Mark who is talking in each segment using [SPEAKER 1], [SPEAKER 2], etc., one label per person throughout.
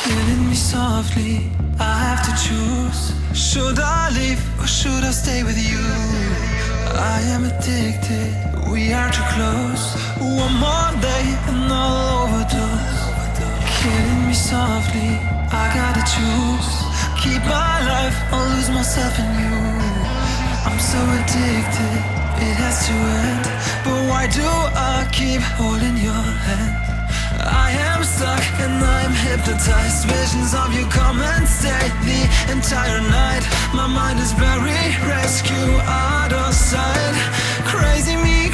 [SPEAKER 1] Killing me softly, I have to choose. Should I leave or should I stay with you? I am addicted, we are too close. One more day and I'll overdose. Killing me softly, I gotta choose. Keep my life or lose myself in you. I'm so addicted, it has to end. But why do I keep holding your hand? I am stuck and I'm hypnotized. Visions of you come and stay the entire night. My mind is buried, rescue out of sight. Crazy me,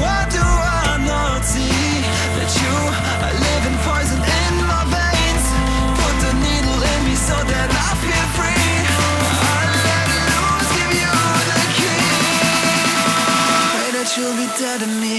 [SPEAKER 1] what do I not see? That you are living poison in my veins. Put the needle in me so that I feel free. I let loose, give you the key. Pray that you'll be dead to me.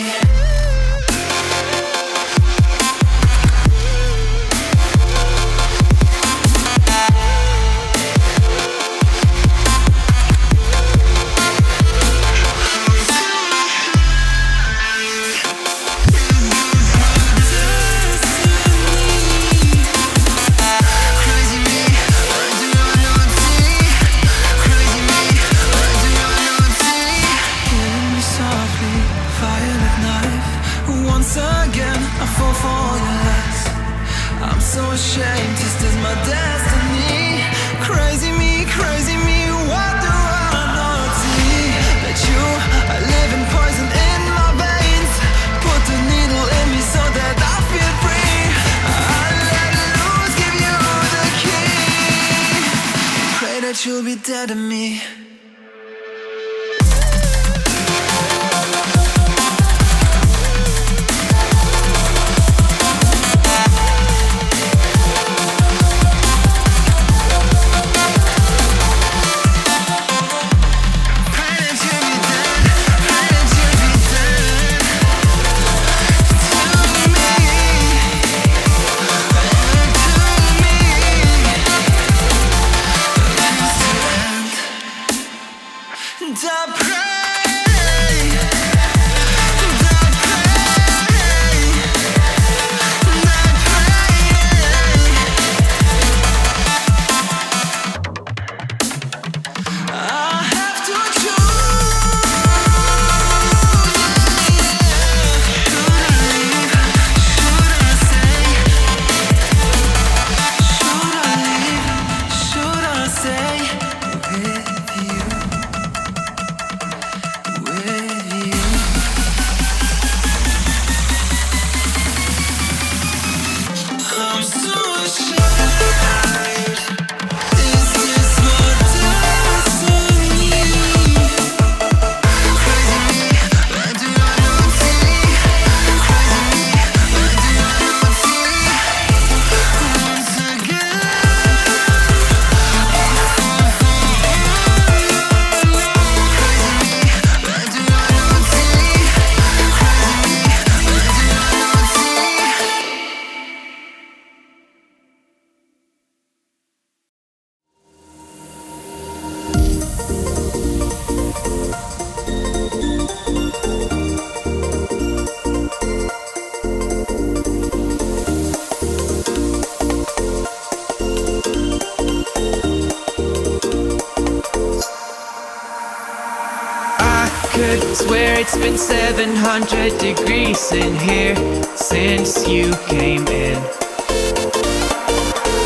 [SPEAKER 1] Ashamed, this is my destiny. Crazy me, what do I not see? That you are living poison in my veins. Put the needle in me so that I feel free. I let loose, give you the key. Pray that you'll be dead to me.
[SPEAKER 2] Swear it's been 700 degrees in here since you came in.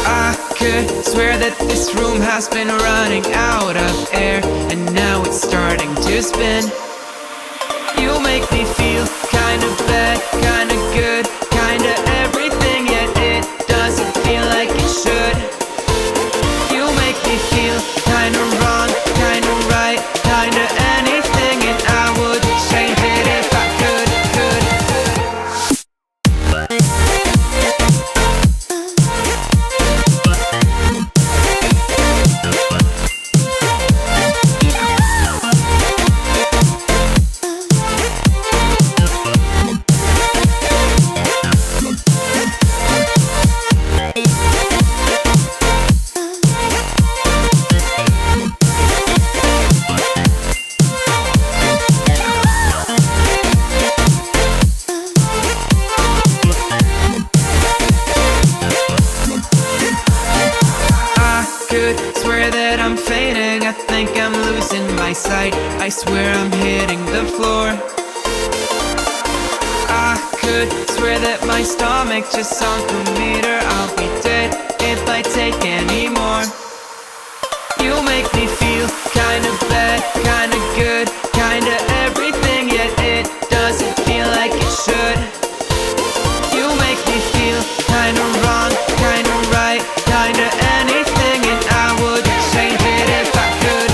[SPEAKER 2] I could swear that this room has been running out of air, and now it's starting to spin. You make me feel kinda bad, kinda good, kinda everything, yet it doesn't feel like it should. You make me feel kinda wrong, kinda right, kinda anything, and I would change it if I could. I swear I'm hitting the floor. I could swear that my stomach just sunk a meter. I'll be dead if I take any more. You make me feel kinda bad, kinda good, kinda everything, yet it doesn't feel like it should. You make me feel kinda wrong, kinda right, kinda anything, and I would change it if I could.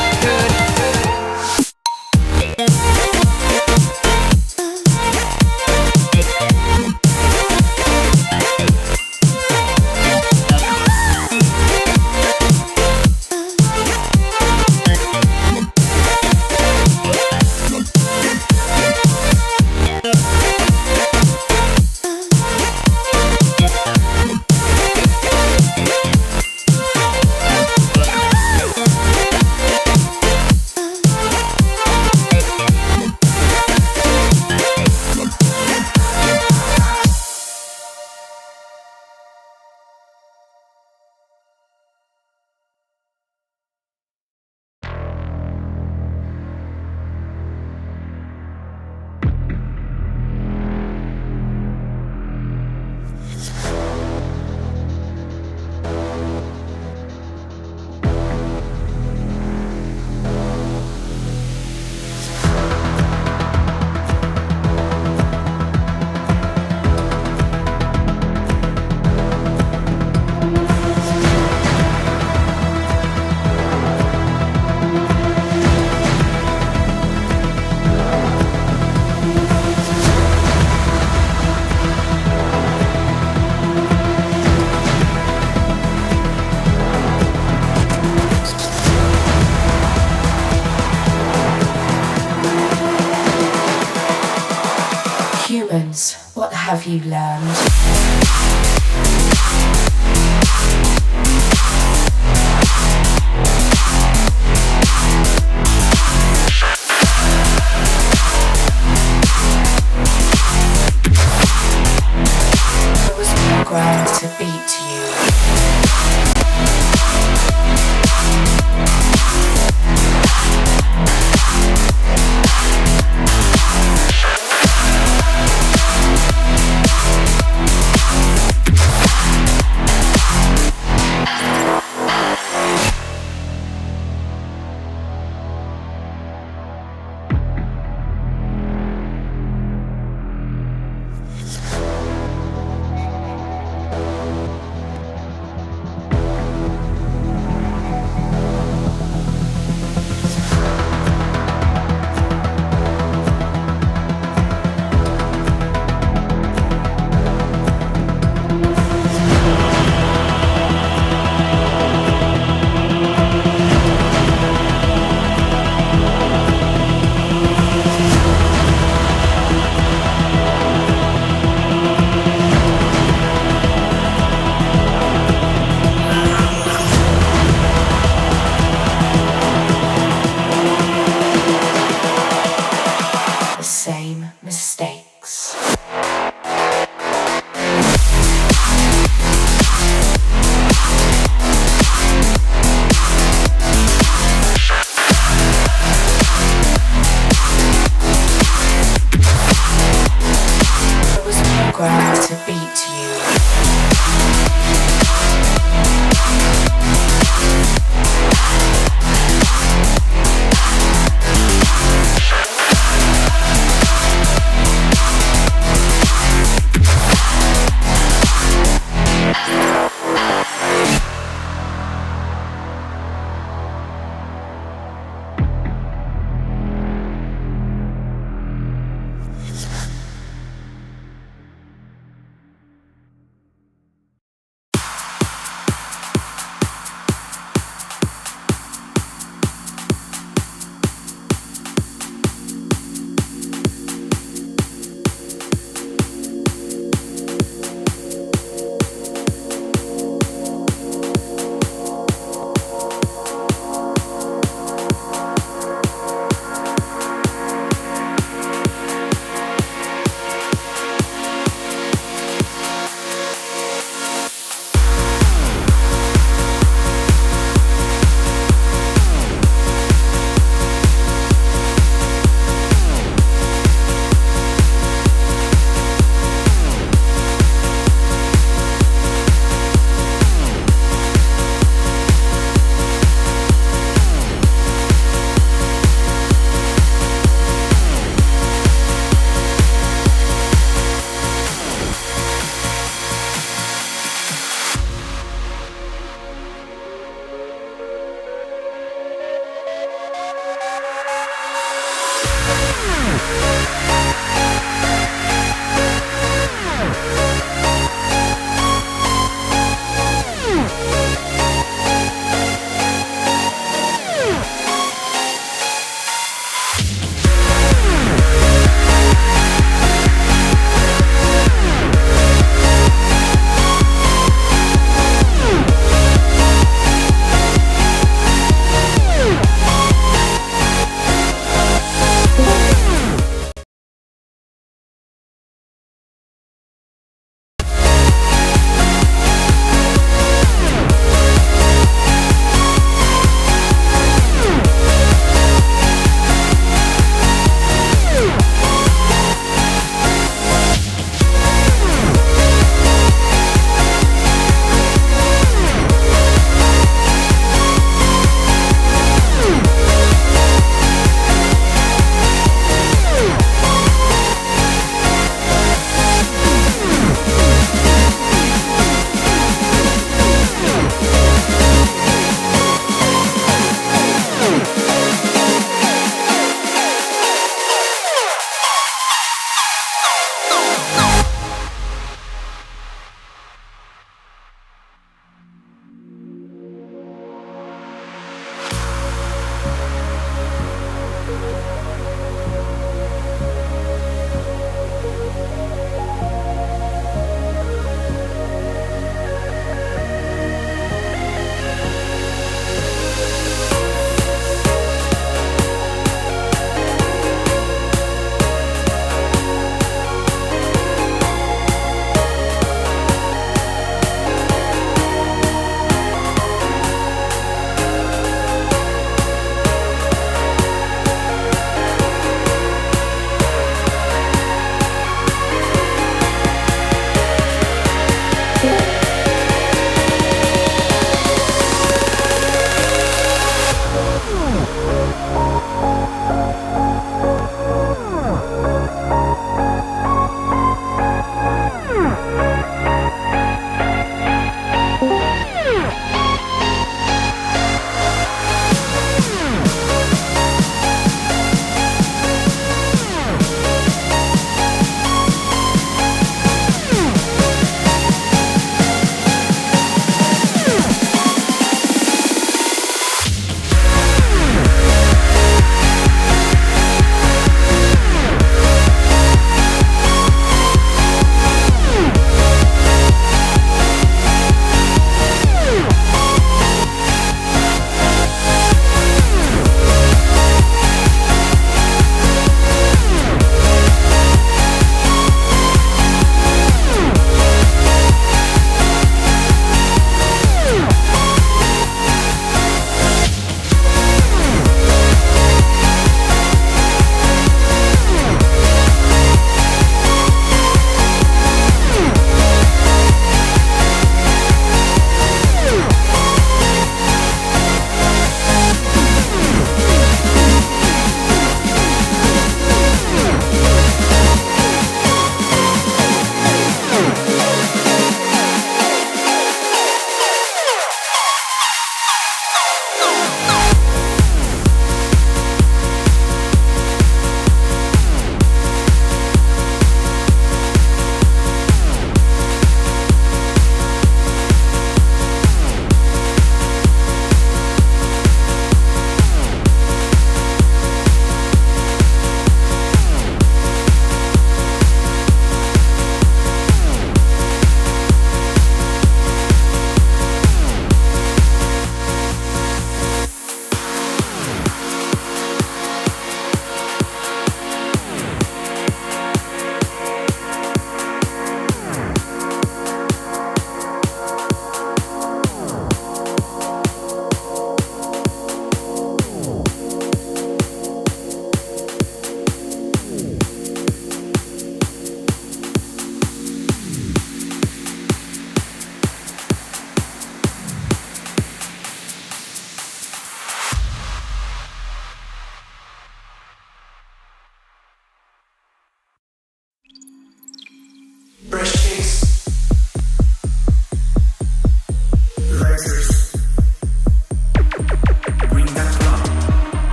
[SPEAKER 3] Humans, what have you learned? I was programmed to beat you. Mistakes. I was programmed to beat you.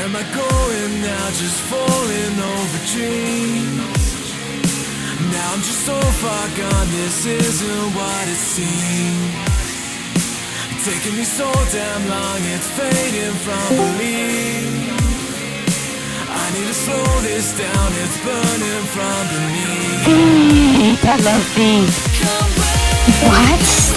[SPEAKER 1] am I going now? Just falling over dreams. Now I'm just so far gone, this isn't what it seems. Taking me so damn long, it's fading from belief. I need to slow this down, it's burning from beneath.
[SPEAKER 4] I love these. What?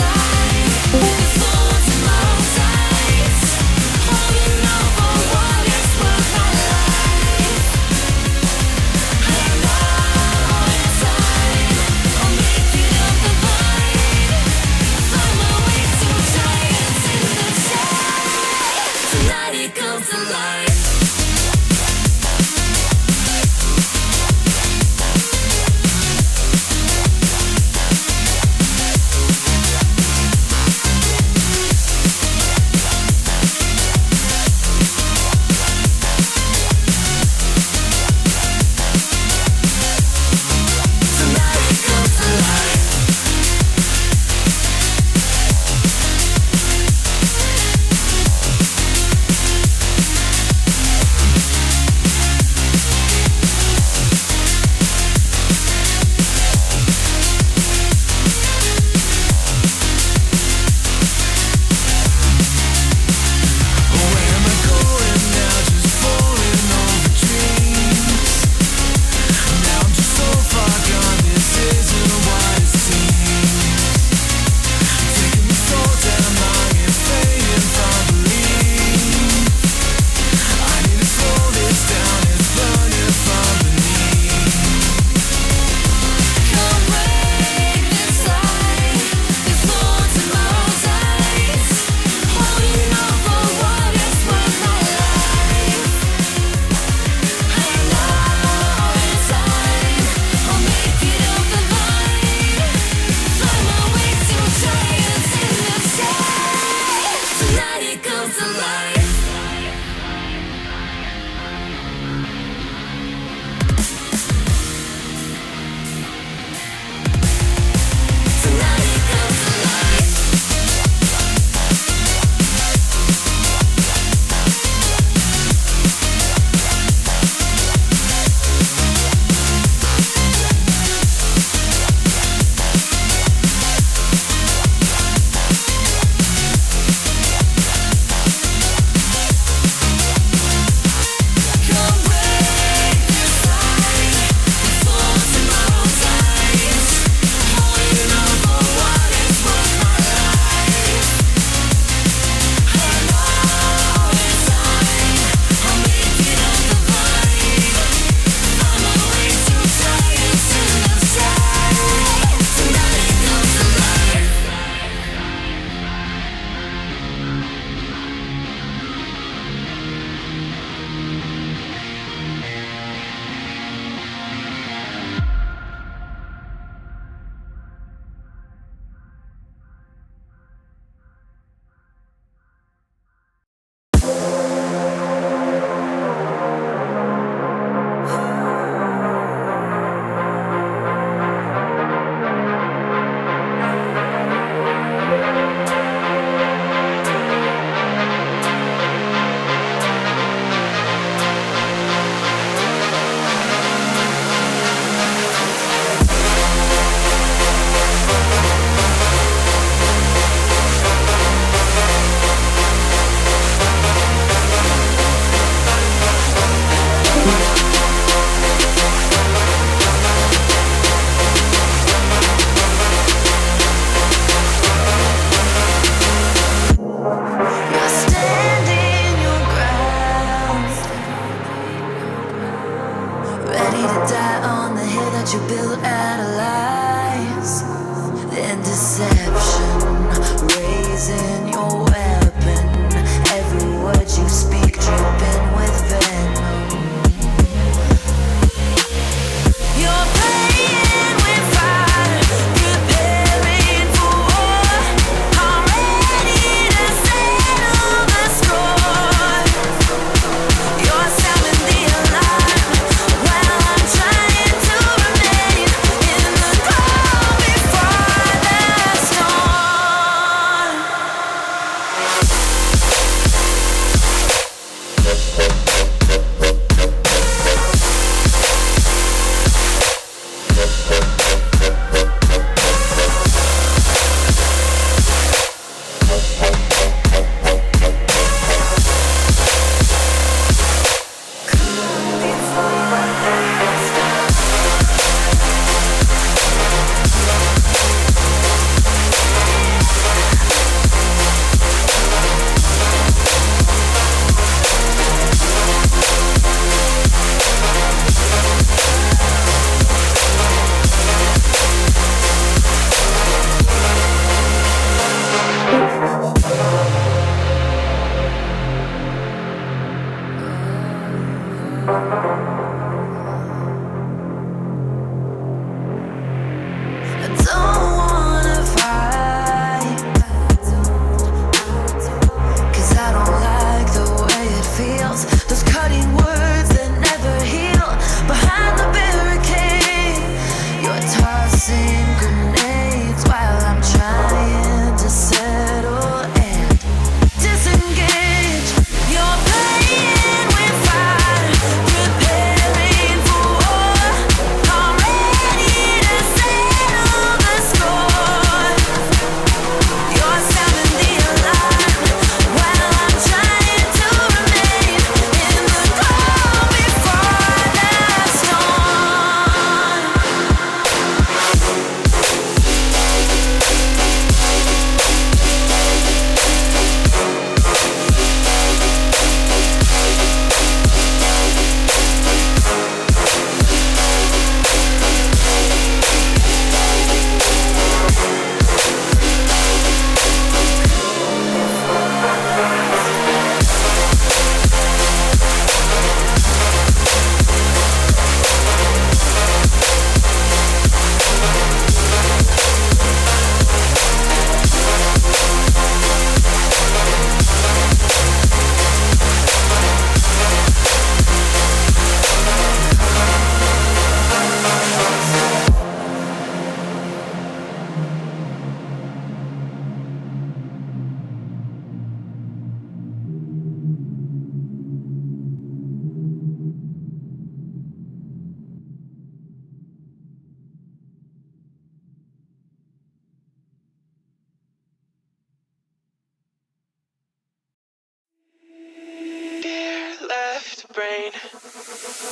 [SPEAKER 1] brain.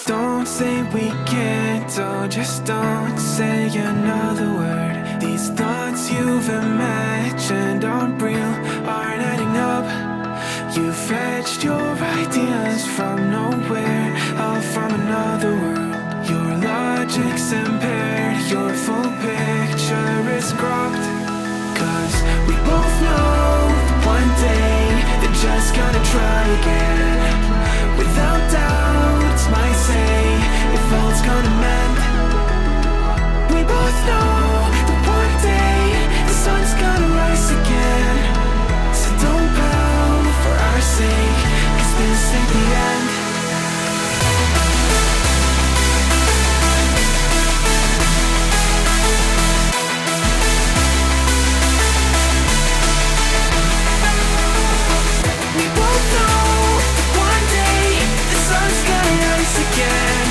[SPEAKER 2] Don't say we can't, oh, just don't say another word. These thoughts you've imagined aren't real, aren't adding up. You fetched your ideas from nowhere, all from another world. Your logic's impaired, your full picture is cropped. Cause we both know one day they're just gonna try again. Without doubt, might say if all's gonna mend. We both know that one day the sun's gonna rise again. So don't pout for our sake, cause this ain't the end. We both know that one day the sun's gonna rise again.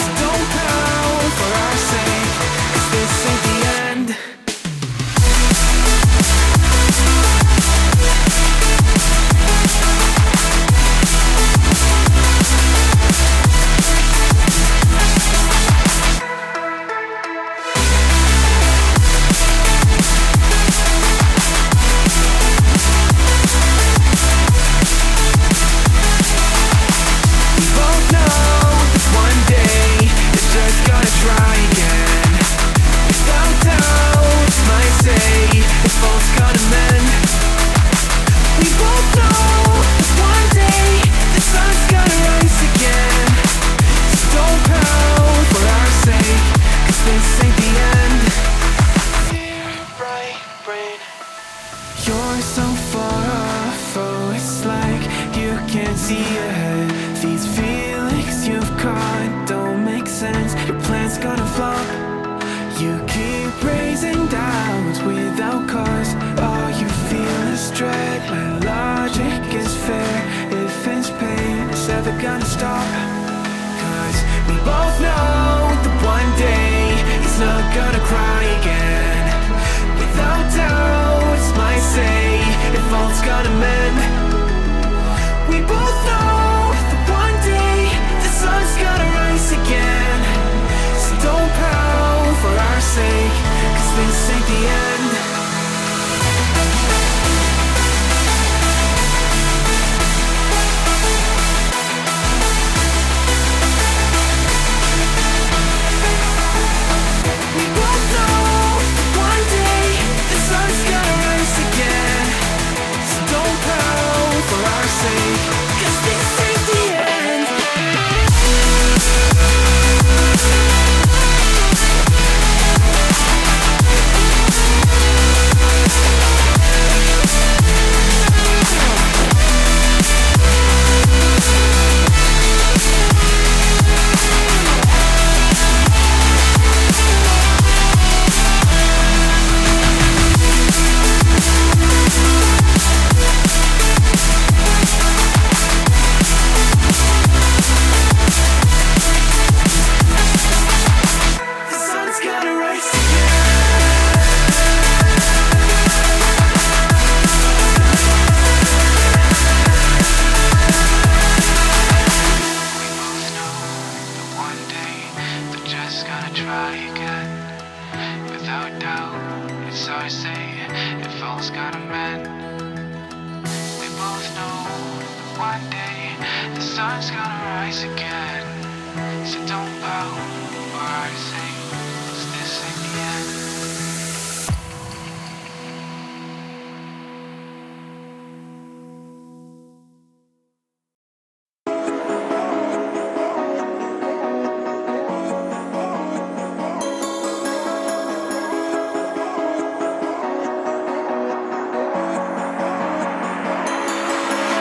[SPEAKER 2] So don't pout for our sake, cause this ain't the end. We both know that one day they're just gonna try again. Without doubt, might say if all's gonna mend. We both know that one day the sun's gonna rise again. So don't pout for our sake, cause this ain't the end. Clear, bright brain. You're so far off, oh, it's like you can't see ahead. These feelings you've caught don't make sense. Your plan's gonna flop. You keep raising doubts without cause. All you feel is dread. My logic is fair. If it's pain, it's ever gonna stop. Cause we both know that one day he's not gonna cry again. Without doubt, might say if all's gonna mend. We both know that one day the sun's gonna rise again. So don't pout for our sake, cause this ain't the end. We both know that one day the sun's gonna rise again. So don't pout for our sake, cause this ain't the end. The sun's gonna rise one day they're just gonna try again. Without doubt, it's our say if all's gonna mend. We both know one day the sun's gonna rise again. So don't pout for our sake, 'cause this ain't the end.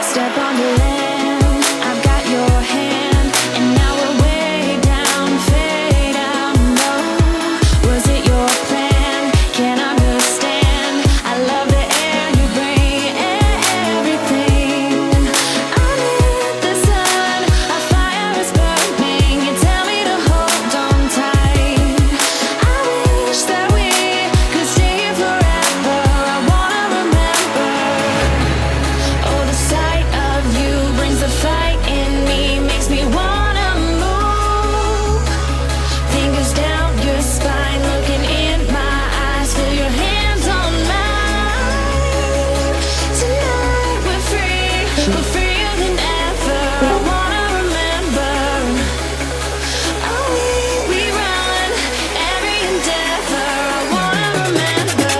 [SPEAKER 3] Step on the land, I've got your hand, and now we're way down, fade out low. Was it your plan? Can't understand. I love the air you bring, everything. I'm in the sun, a fire is burning. You tell me to hold on tight. I wish that we could stay here forever. I wanna remember. Oh, the sight of you but freer than ever. I wanna remember. Oh, we run every endeavor. I wanna remember.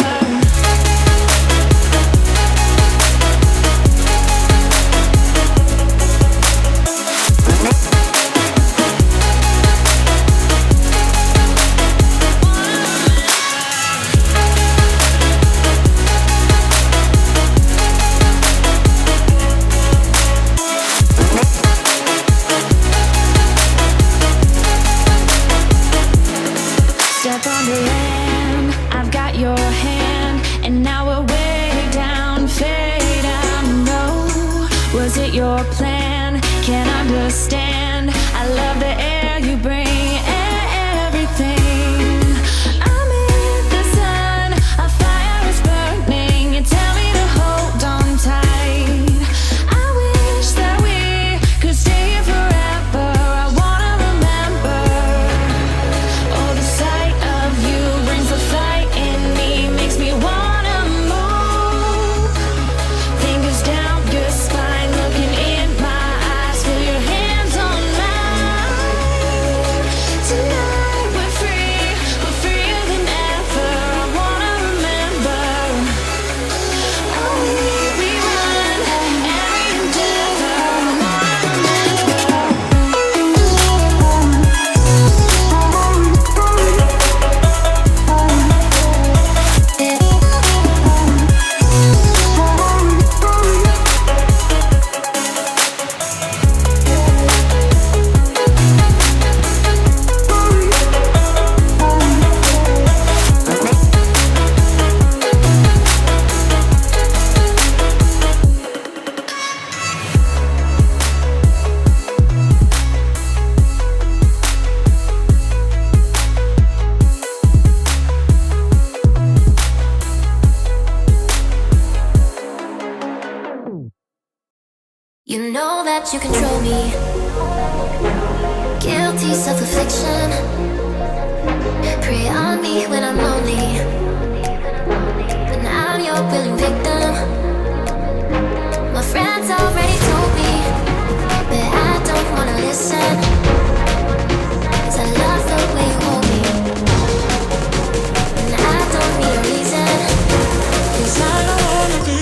[SPEAKER 3] Step on the land, I've got your hand, and now we're way down, fade out. No, was it your plan? Can't understand. I love the air you bring, everything. I'm in the sun, a fire is burning. You tell me to hold on tight. I wish that we could stay here forever. I wanna remember. Oh, the sight of you brings the fight in me, makes me wanna move. Fingers down your spine, looking in my eyes, feel your hands on mine. Tonight we're free, we're freer than ever. I wanna remember. Oh, we run every endeavor. I wanna remember.
[SPEAKER 4] You know that you control me. Guilty self-affliction. Prey on me when I'm lonely, and I'm your willing victim. My friends already told me, but I don't wanna listen. 'Cause I love the way you hold me, and I don't need a reason. 'Cause I don't wanna be.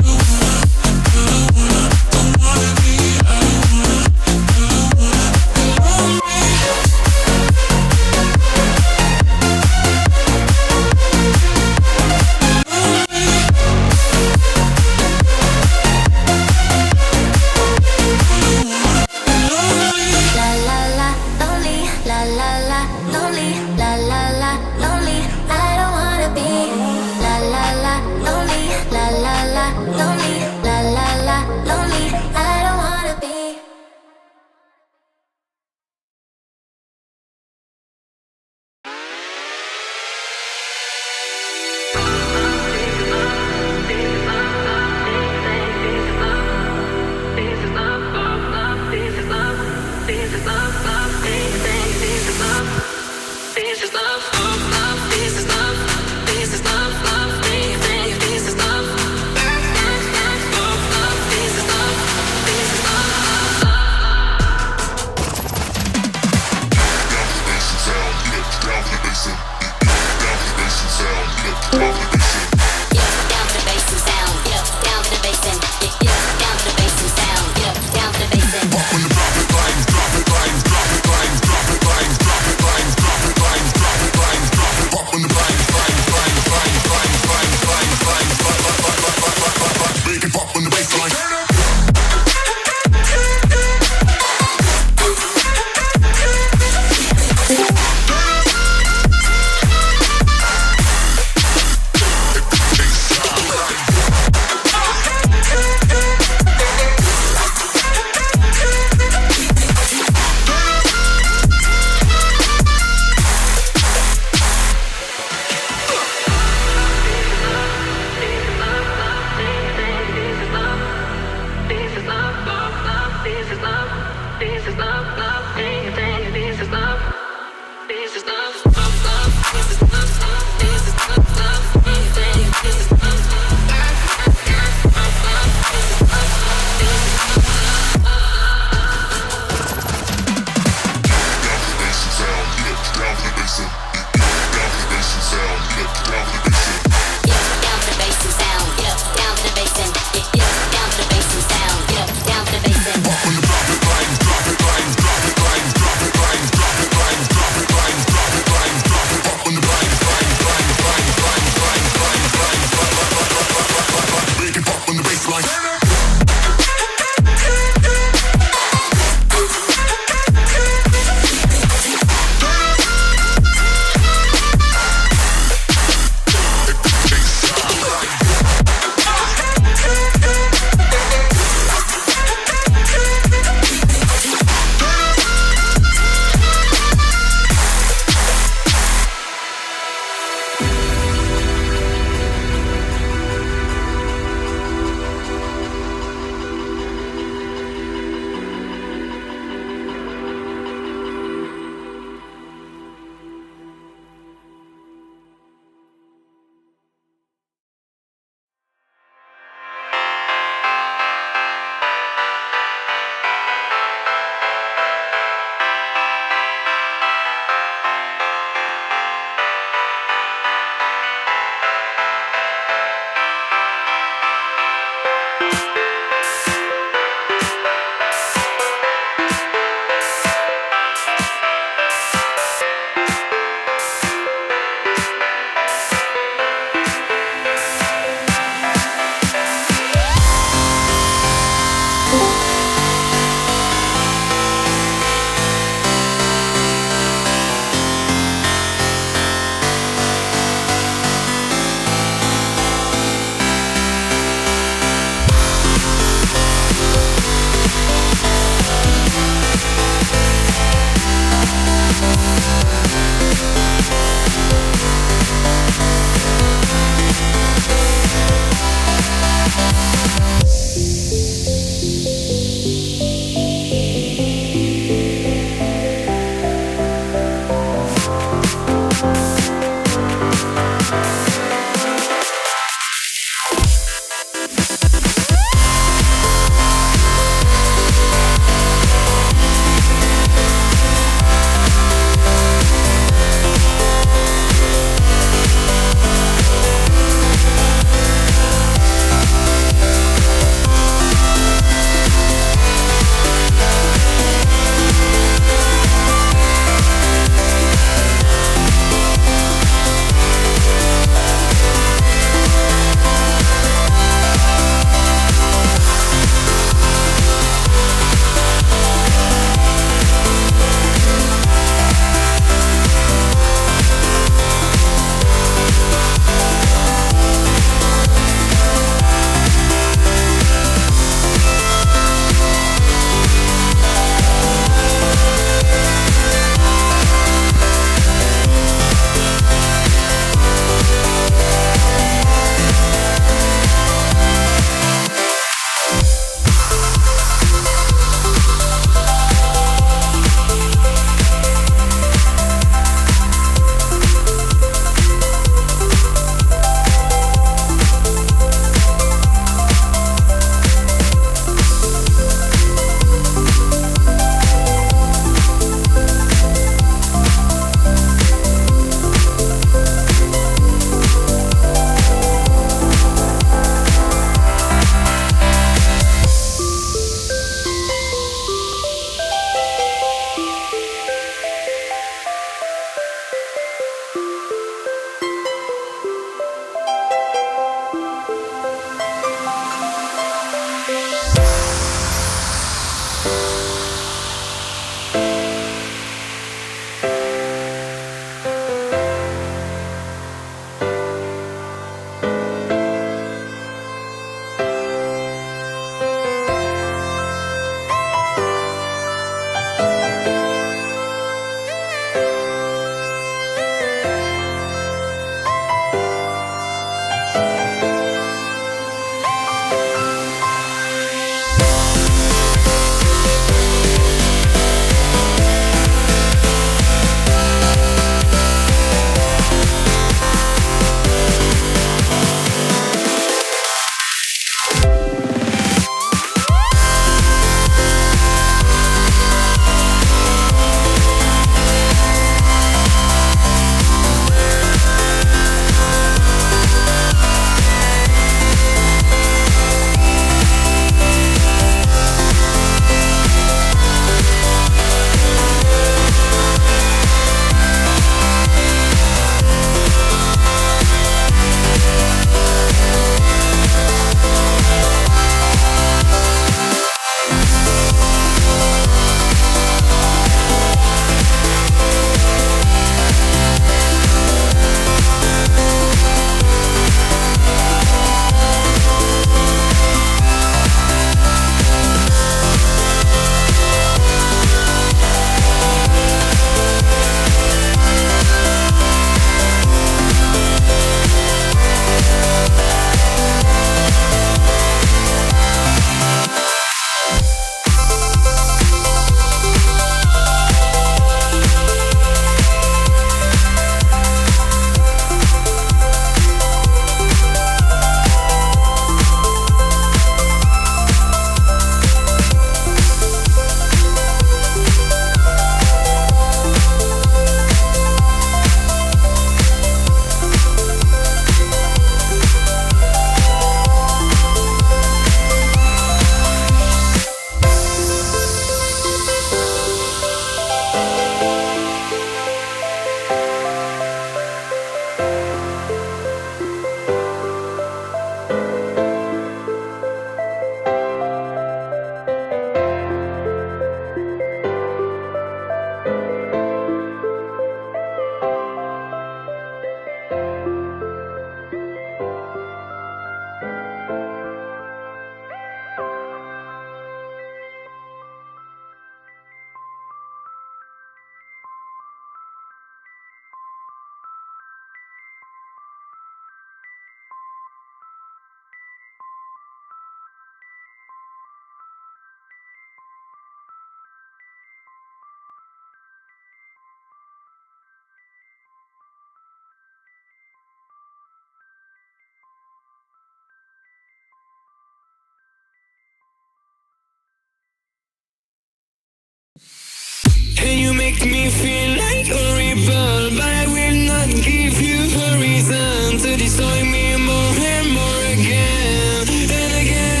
[SPEAKER 1] feel like a rebel, but I will not give you a reason to destroy me more and more again and again.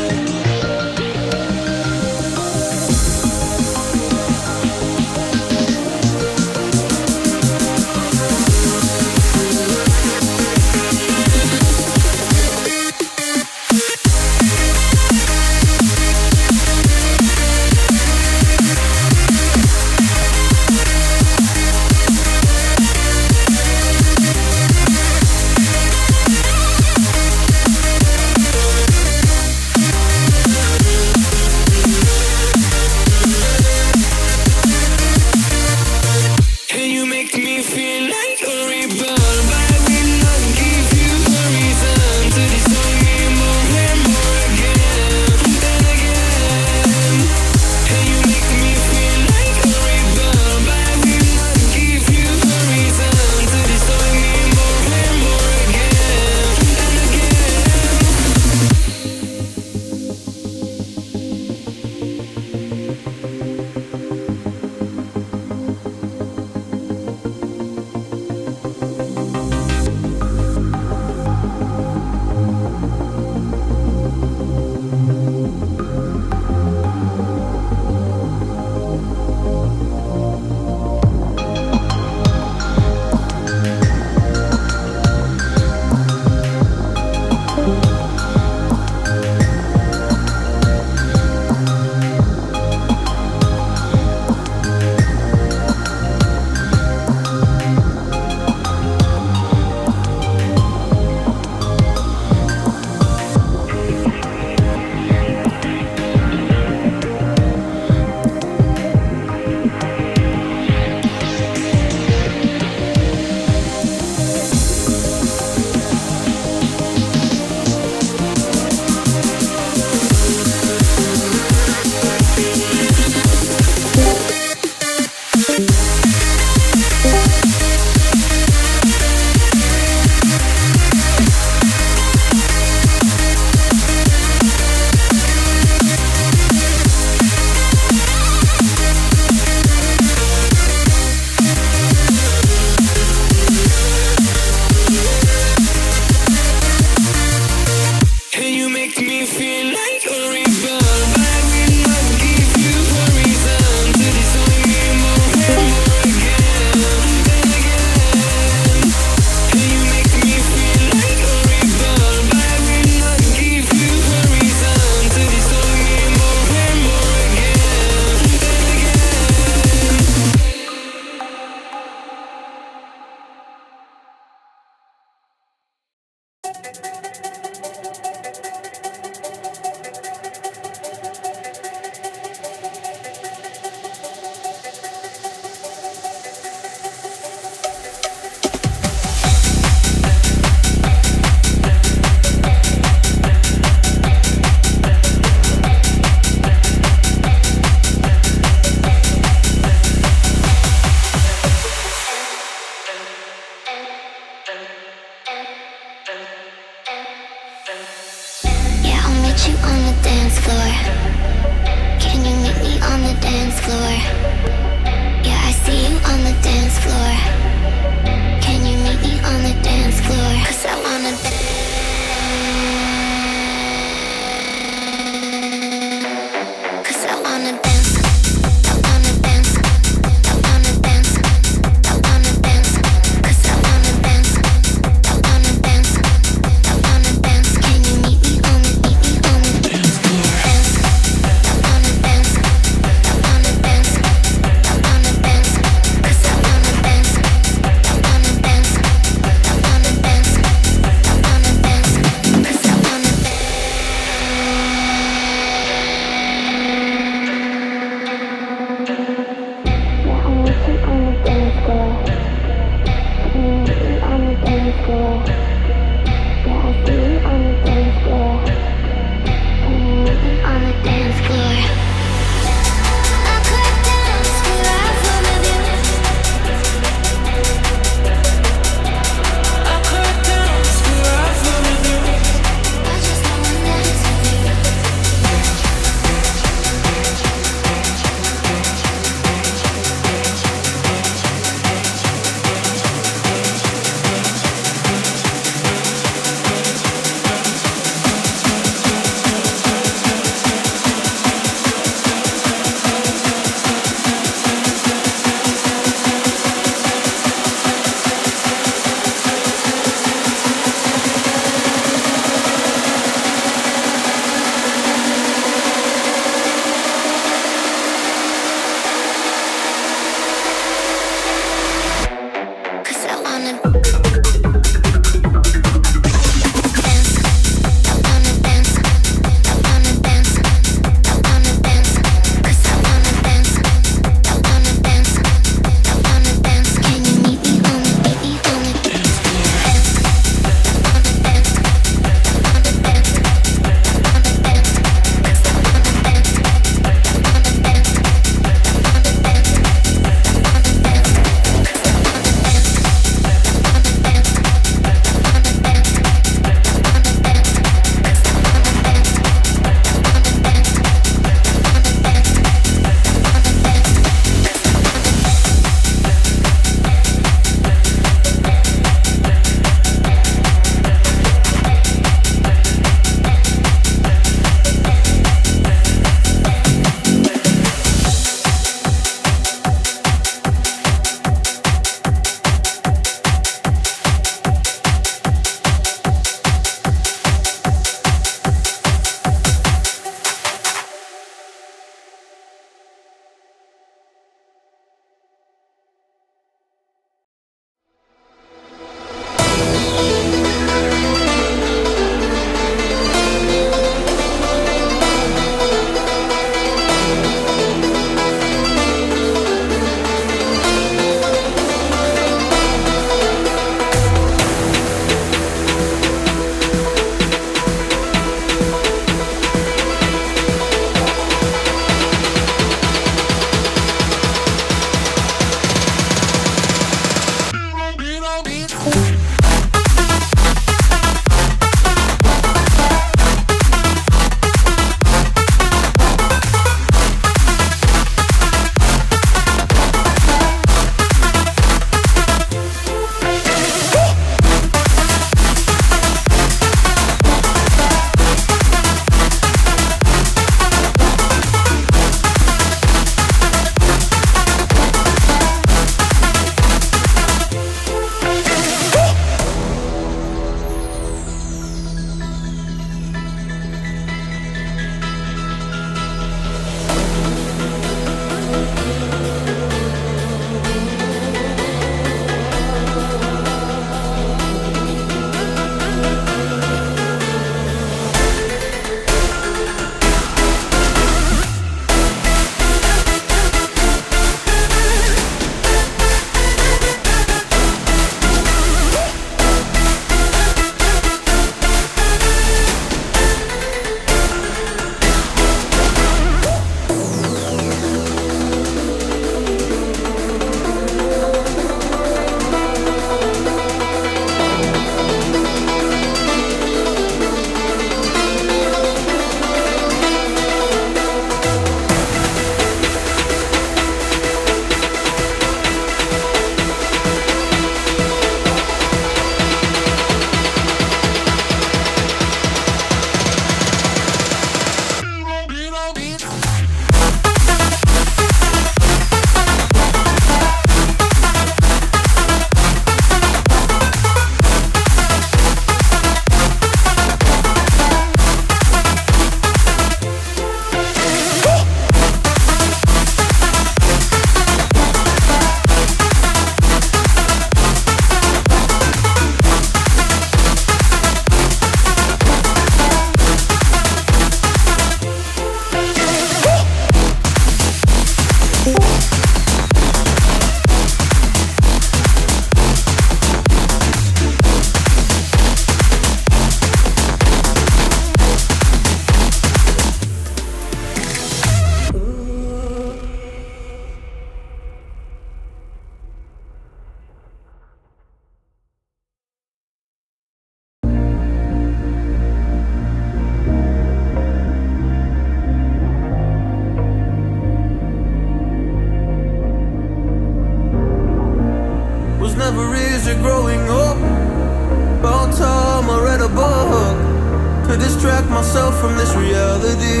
[SPEAKER 1] to distract myself from this reality.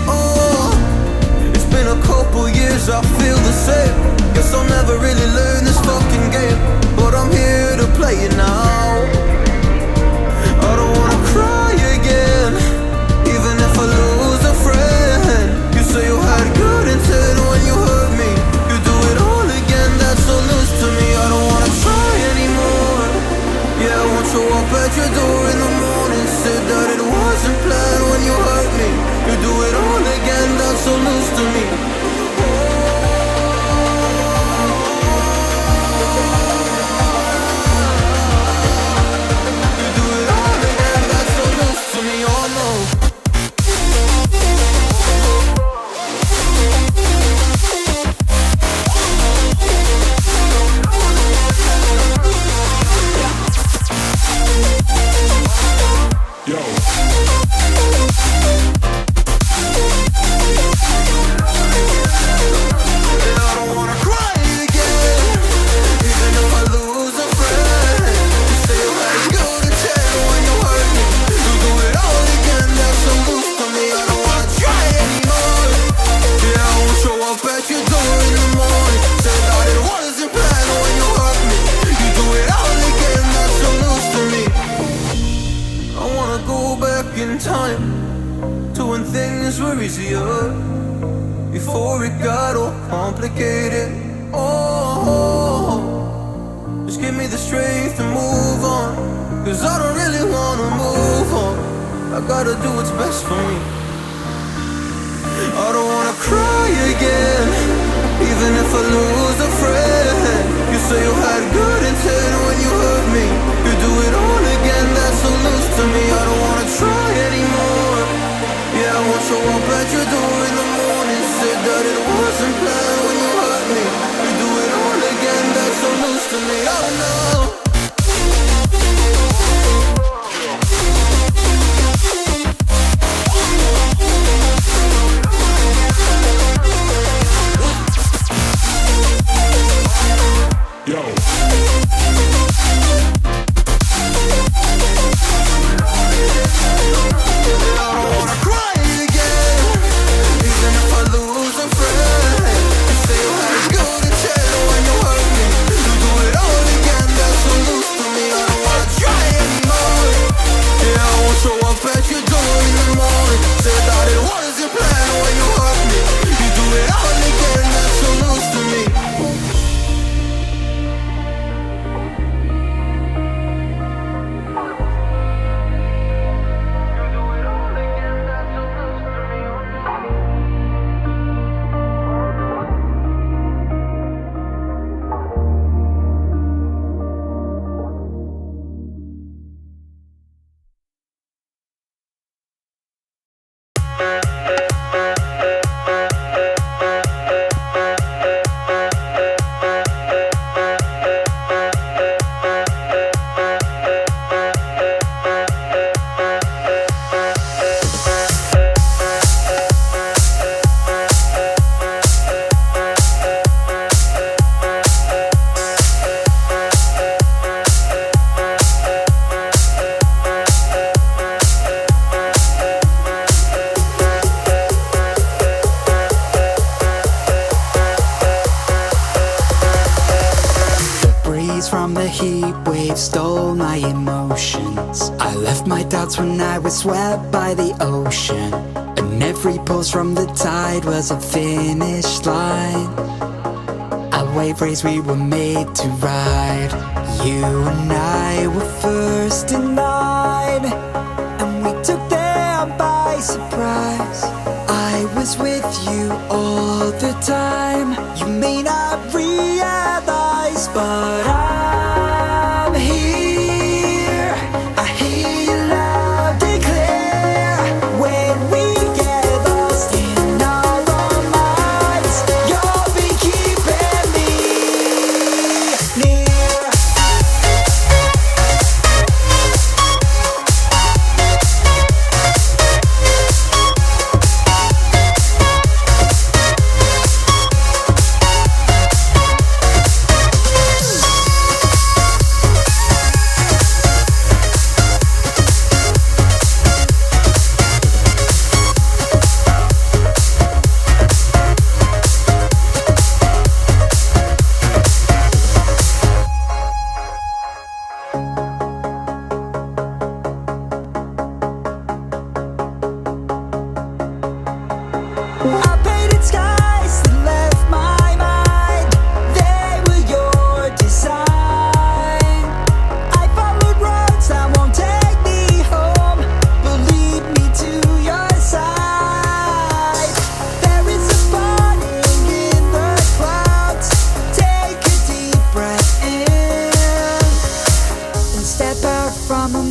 [SPEAKER 1] Oh, it's been a couple years, I feel the same. Guess I'll never really learn this fucking game, but I'm here to play it now. I don't wanna cry again, even if I lose a friend. You say you had good intent when you hurt me. You do it all again, that's so news to me. I don't wanna try anymore. Yeah, I won't show up at your door in the morning. Said that it wasn't planned when you hurt me. You do it all again, that's so news to me. You do it all again, that's so news to me. Oh no. Before it got all complicated. Oh, just give me the strength to move on, 'cause I don't really wanna move on. I gotta do what's best for me. I don't wanna cry again, even if I lose a friend. You say you had good intent when you hurt me. You do it all again, that's so loose to me. I don't wanna try anymore. Yeah, I won't show up at your door in the morning. Said that it wasn't planned when you hurt me. You do it all again, that's so loose to me. Oh no.
[SPEAKER 5] From the heat wave stole my emotions. I left my doubts when I was swept by the ocean, and every pulse from the tide was a finish line. A wave race we were made to ride. You and I were first in line, and we took them by surprise. I was with you all the time. You may not realize, but I'm here. I hear you loud and clear. When we get lost in our own minds, you'll be keeping me near.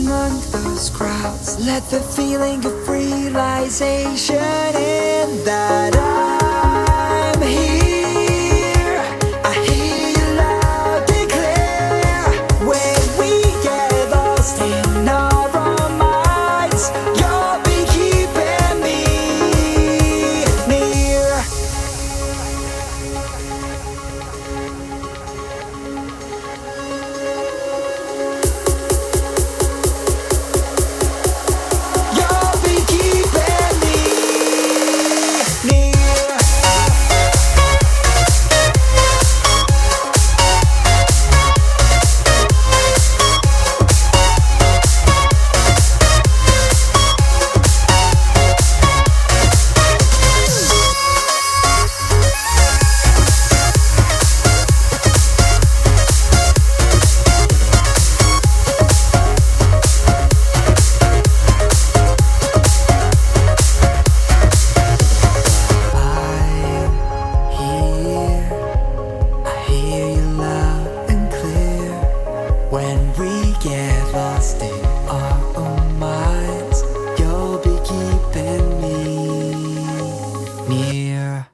[SPEAKER 5] among those crowds. Let the feeling of realization in that I'm here. I hear you loud and clear. When we get lost in our own minds, you'll be keeping me near. You'll be keeping me near. I hear you loud and clear. When we get lost in our own minds, you'll be keeping me near.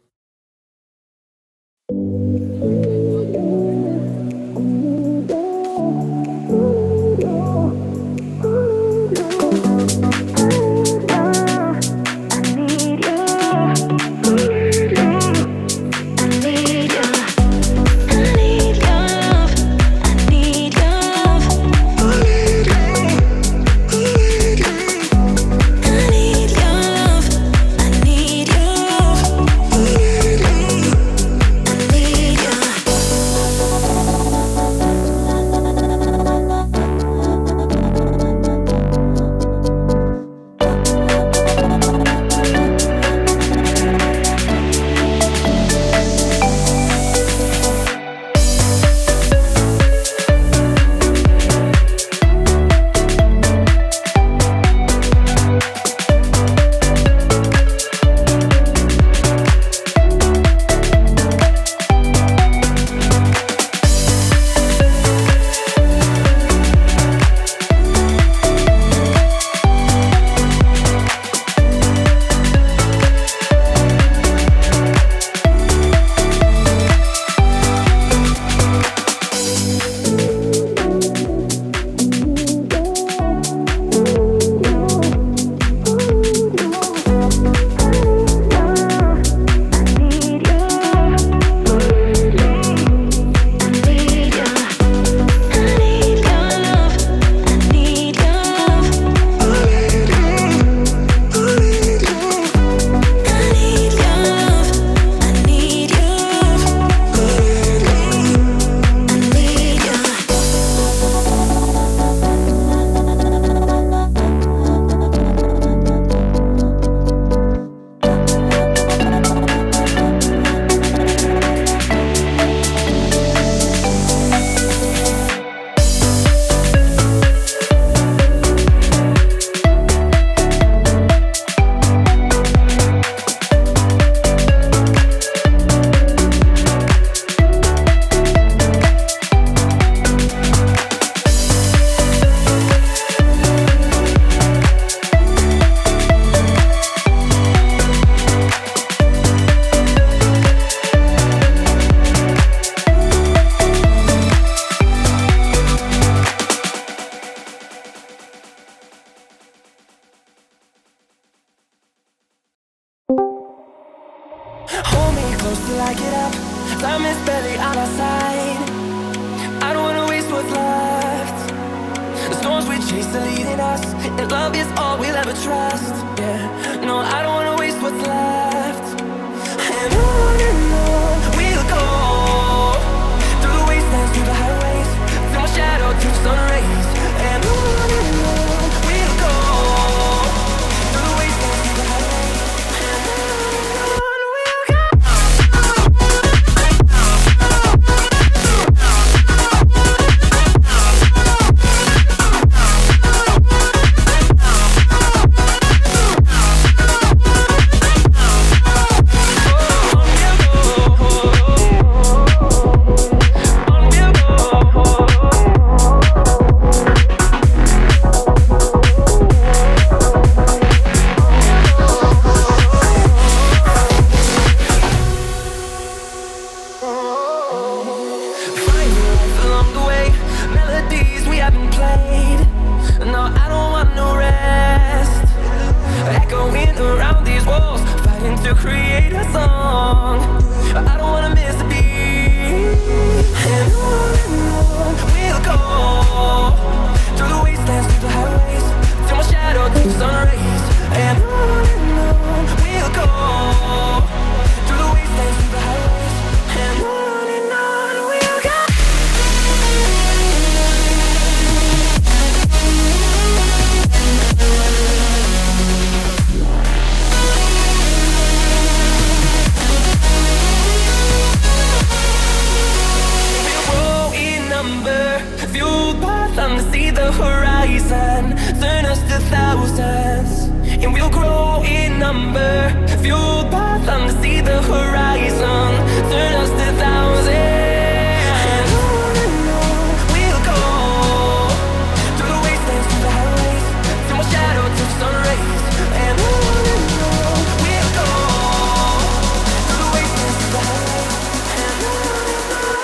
[SPEAKER 1] Hold me close till I get up. Time is barely on our side. I don't wanna waste what's left. The storms we chase are leading us, and love is all we'll ever trust. Yeah, no, I don't wanna waste what's left. And on we'll go, through the wastelands, through the highways, through my shadow, to the sun rays. And on we'll go, through the wastelands, through the highways. And on we'll go. number, fueled by them to see the horizon, turn us to thousands. And on we'll go, through the wastelands, through the highways, till my shadow to sun rays. And on we'll go, through the wastelands, through the highways, and on we'll go.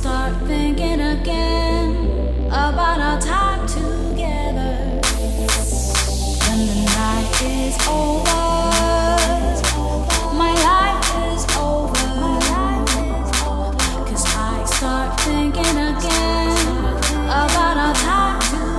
[SPEAKER 3] start thinking again about our time together. When the night is over, my life is over. 'Cause I start thinking again about our time together.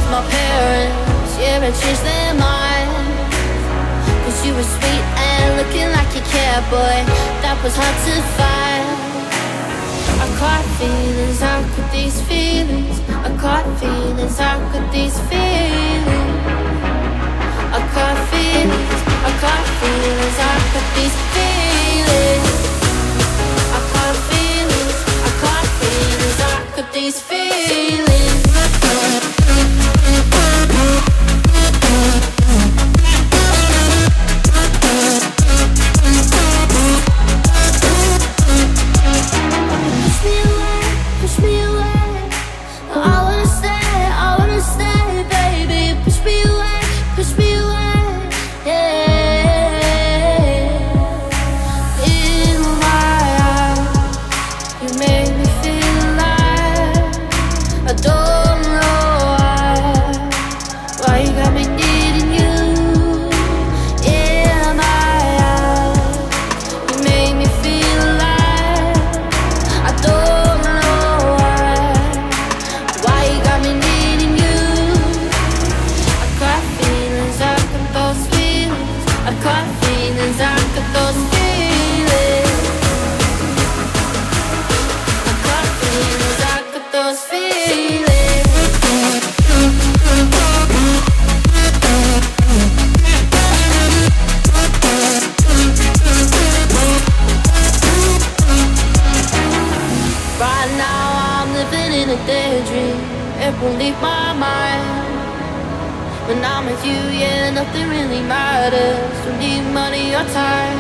[SPEAKER 4] with my parents, yeah, I changed their mind. Cause you were sweet and looking like you cared, boy, that was hard to find. I caught feelings, how could these feelings? I caught feelings, how could these feelings? I caught feelings, I caught feelings, how could these feelings? I caught feelings, I caught feelings, how could these feelings? Push me away, I wanna stay, baby. Push me away, yeah. In my eyes, you make me feel alive. I don't know why you got me needing you. In my eyes, you make me feel alive. I don't know why you got me needing you. I got feelings, I got those feelings. I got feelings, I got those feelings. I got feelings, I got those feelings. Right now I'm living in a daydream. It won't leave my mind. When I'm with you, yeah, nothing really matters. Don't need money or time.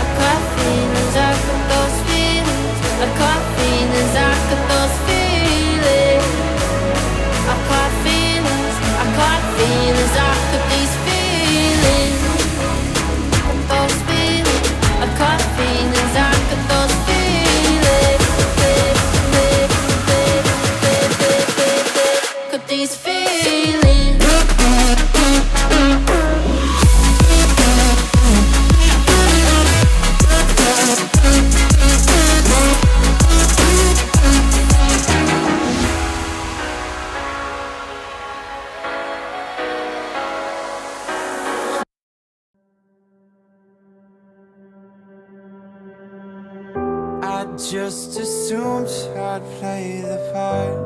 [SPEAKER 4] I got feelings, I got those feelings. I got feelings, I got those feelings. I got feelings, I got feelings, I got these feelings. Those feelings, I got feelings, I got those feelings. Got these feelings.
[SPEAKER 1] I just assumed I'd play the part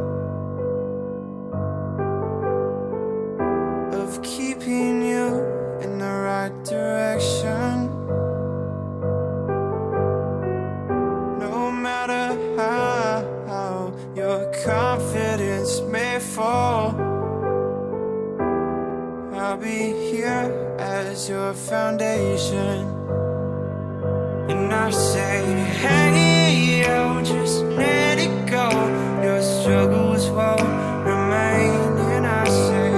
[SPEAKER 1] of keeping you in the right direction. No matter how your confidence may fall, I'll be here as your foundation. And I say, hey, yo, just let it go. Your struggles won't remain. And I say,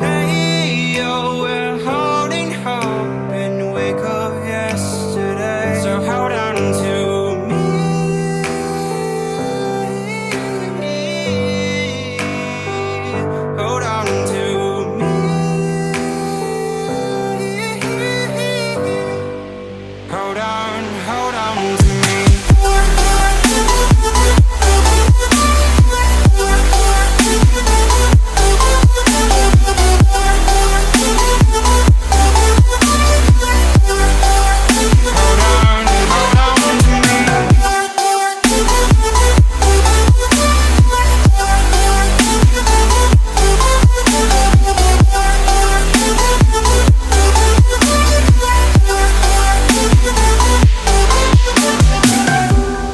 [SPEAKER 1] hey, yo, we're holding hope and wake up yesterday. So hold on to me. Hold on to me. Hold on to me.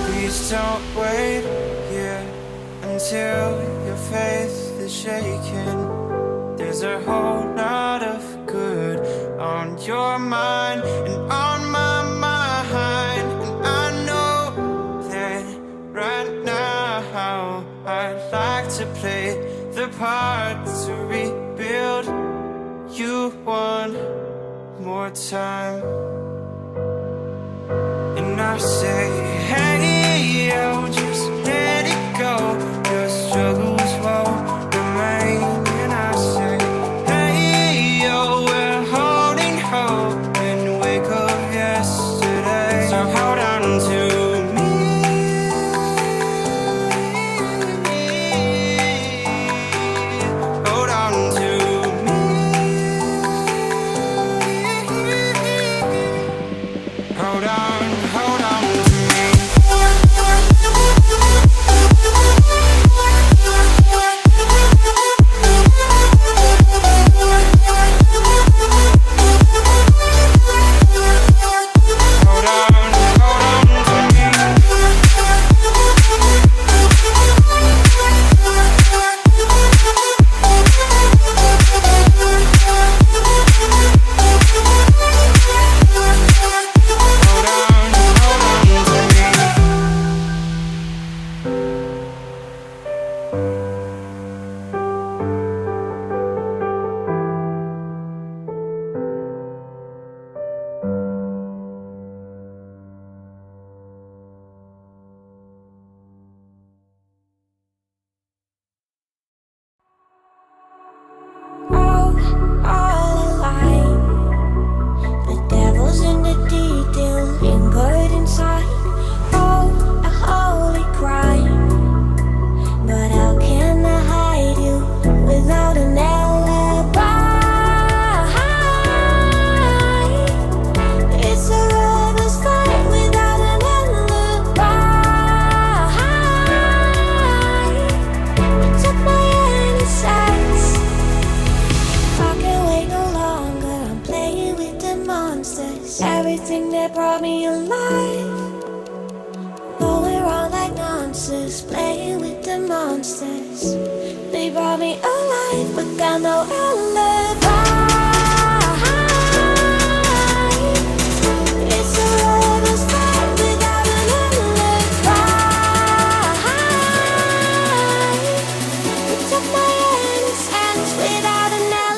[SPEAKER 1] Please don't wait here until your faith is shaken. There's a whole lot of good on your mind and on my mind. And I know that right now I'd like to play the part to rebuild you one more time. And I say, hey, yo, just let it go. Your struggles won't remain. And I say, hey, yo, we're holding hope and wake up yesterday. So hold on to me.
[SPEAKER 3] bouncers, playing with the monsters. They brought me alive, but got no alibi. It's a lover's fight without an alibi. You took my hands without an alibi.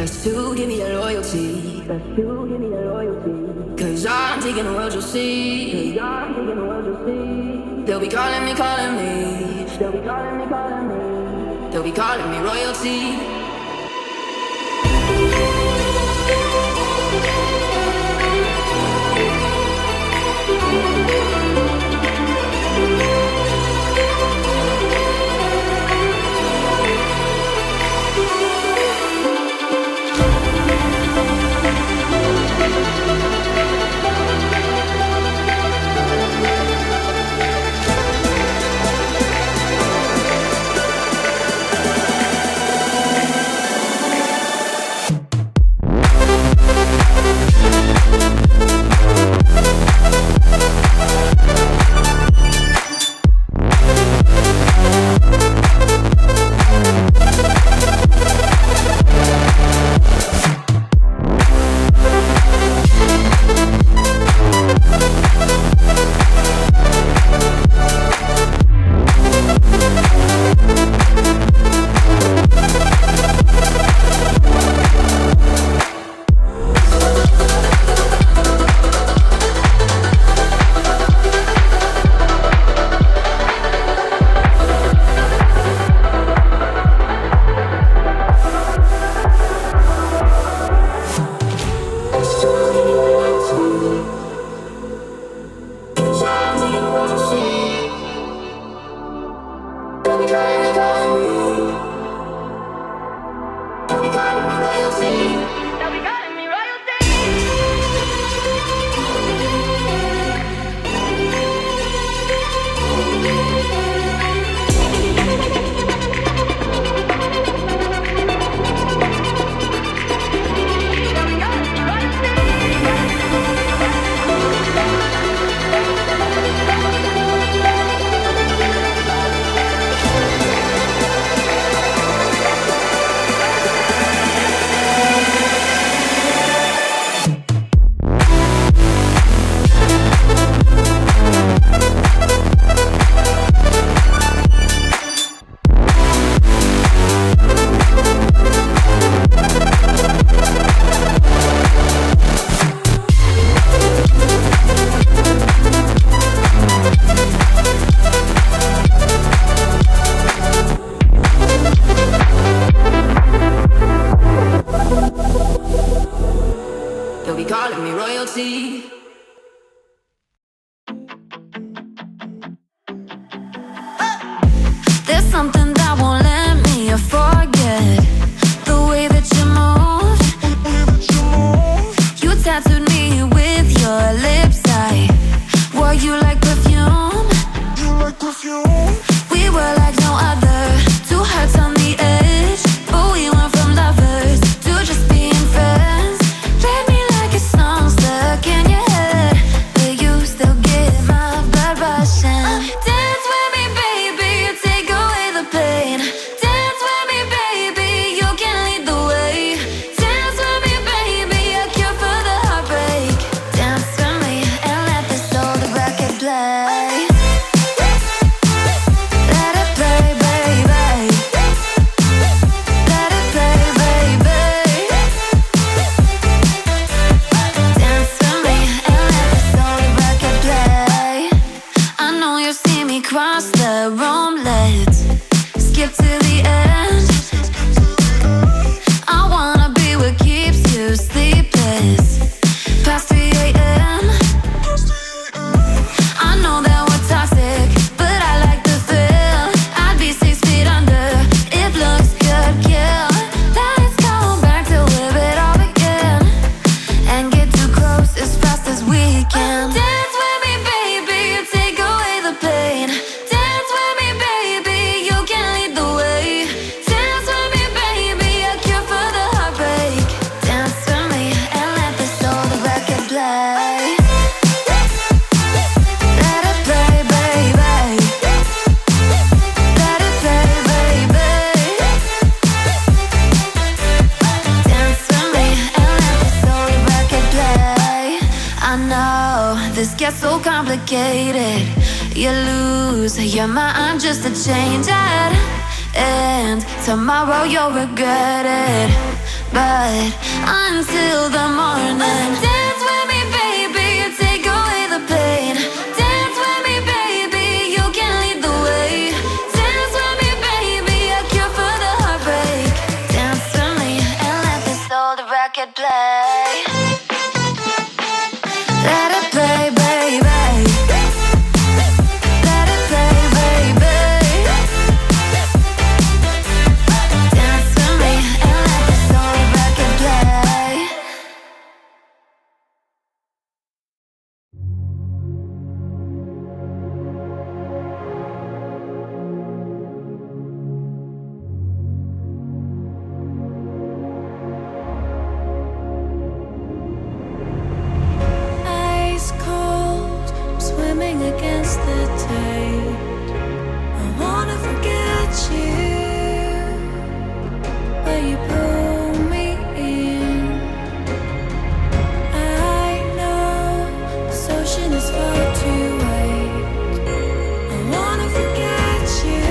[SPEAKER 6] Best to give me that loyalty. Best to give me that loyalty. Cause I'm taking the world, you'll see. Cause I'm taking the world, you'll see. They'll be calling me, calling me. They'll be calling me, calling me. They'll be calling me royalty.
[SPEAKER 3] complicated. You lose your mind just to change it, and tomorrow you'll regret it.
[SPEAKER 4] but until the morning. Dance with me, baby, you take away the pain. Dance with me, baby, you can lead the way. Dance with me, baby, a cure for the heartbreak. Dance with me and let this old record play. Let it play, baby. Let it play, baby. Dance with me and let this old record play. Ice cold, I'm swimming against the tide. I wanna forget you, but you pull me in. I know this ocean is far too wide. I wanna forget you,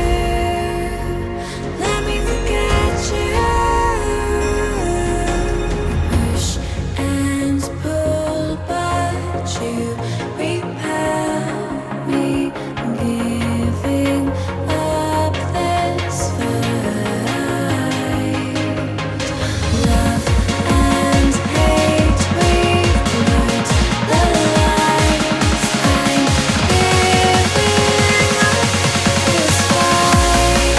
[SPEAKER 4] let me forget you. Push and pull, but you repel me, giving up this fight. Love and hate, we've blurred the lines. I'm giving up this fight.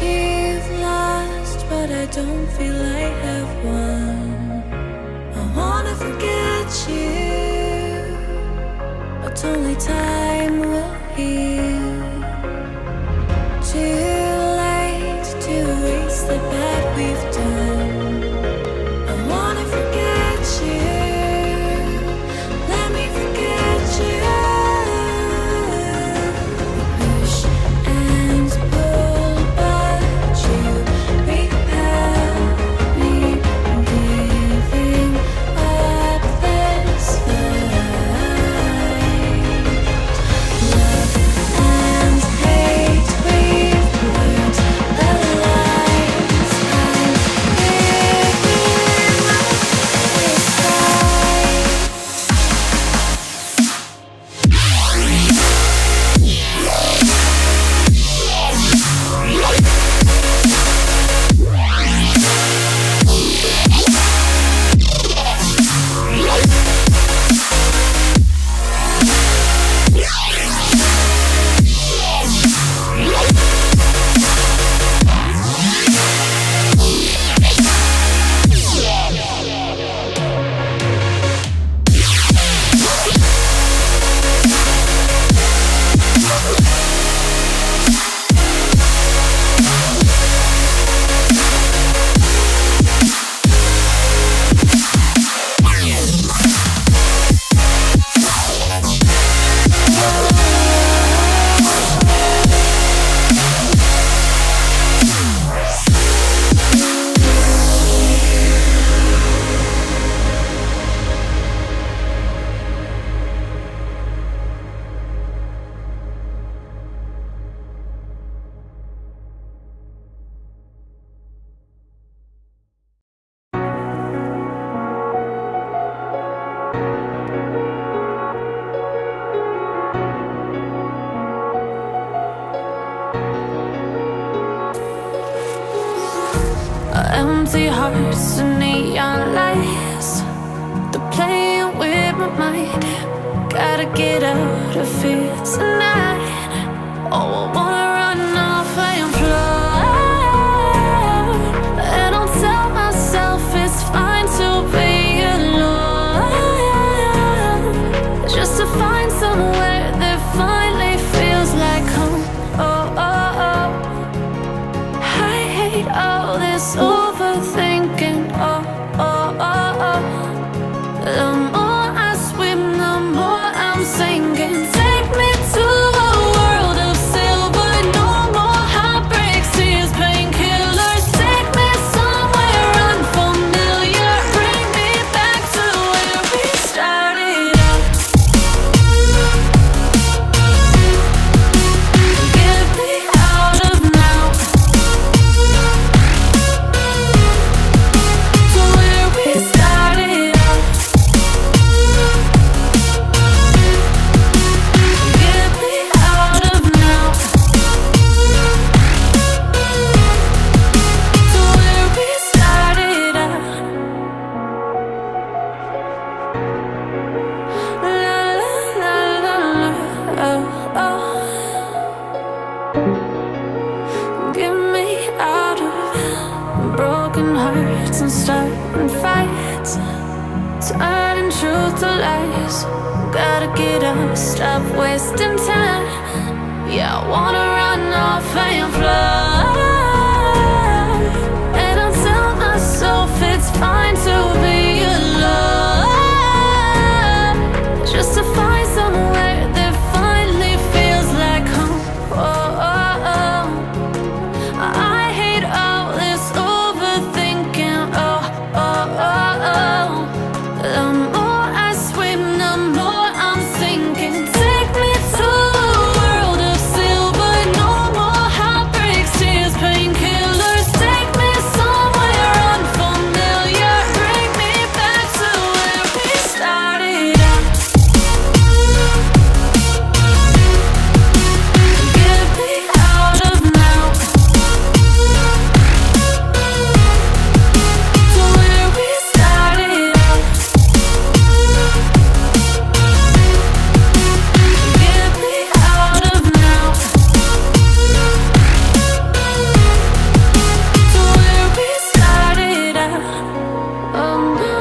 [SPEAKER 4] You've lost, but I don't feel I have won. I wanna forget you, but only time will heal. Too late to erase the bad we've done. I wanna forget you, let me forget you. Push and pull, but you repel me, giving up this fight. Love and hate, we've blurred the lines. I'm giving up this fight. Empty hearts and neon lights, they're playing with my mind. Gotta get out of here tonight. Oh, I wanna run
[SPEAKER 3] starting fights, turning truth to lies. Gotta get up, stop wasting time. Yeah, I wanna run off and fly. And I'll tell myself it's fine to be alone, just to find somewhere that finally feels like home. Oh, oh, oh. I hate all this overthinking. Oh, oh, oh, oh. The more I swim, the more I'm sinking. Take me to a world of silver. No more heartbreaks, tears, painkillers. Take me somewhere unfamiliar. Bring me back to where we started out. Get me out of now, to where we started out. Get me out of now, to where we started out. Oh no,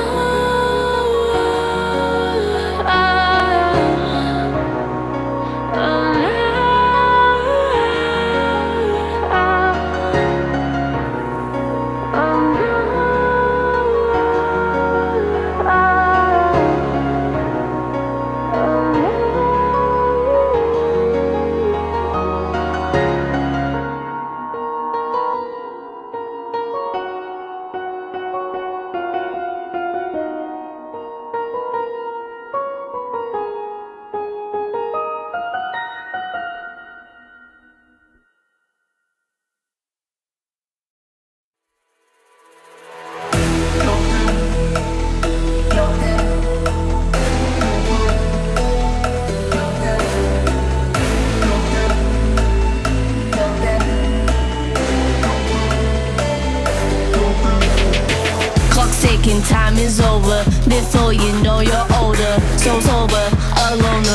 [SPEAKER 3] clock's ticking, time is over. Before you know you're older, so sober, alone.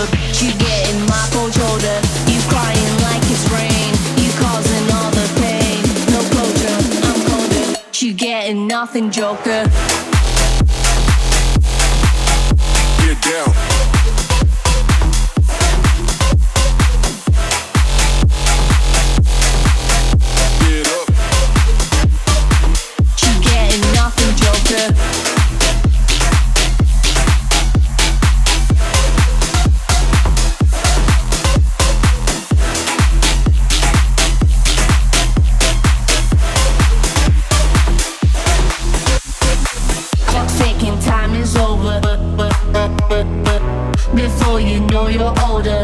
[SPEAKER 3] You getting my cold shoulder. You crying like it's rain. You causing all the pain. No closure, I'm colder. You getting nothing, Joker.
[SPEAKER 7] Get down. Get up.
[SPEAKER 3] You getting nothing, Joker. Clock's ticking, time is over. Before you know you're older,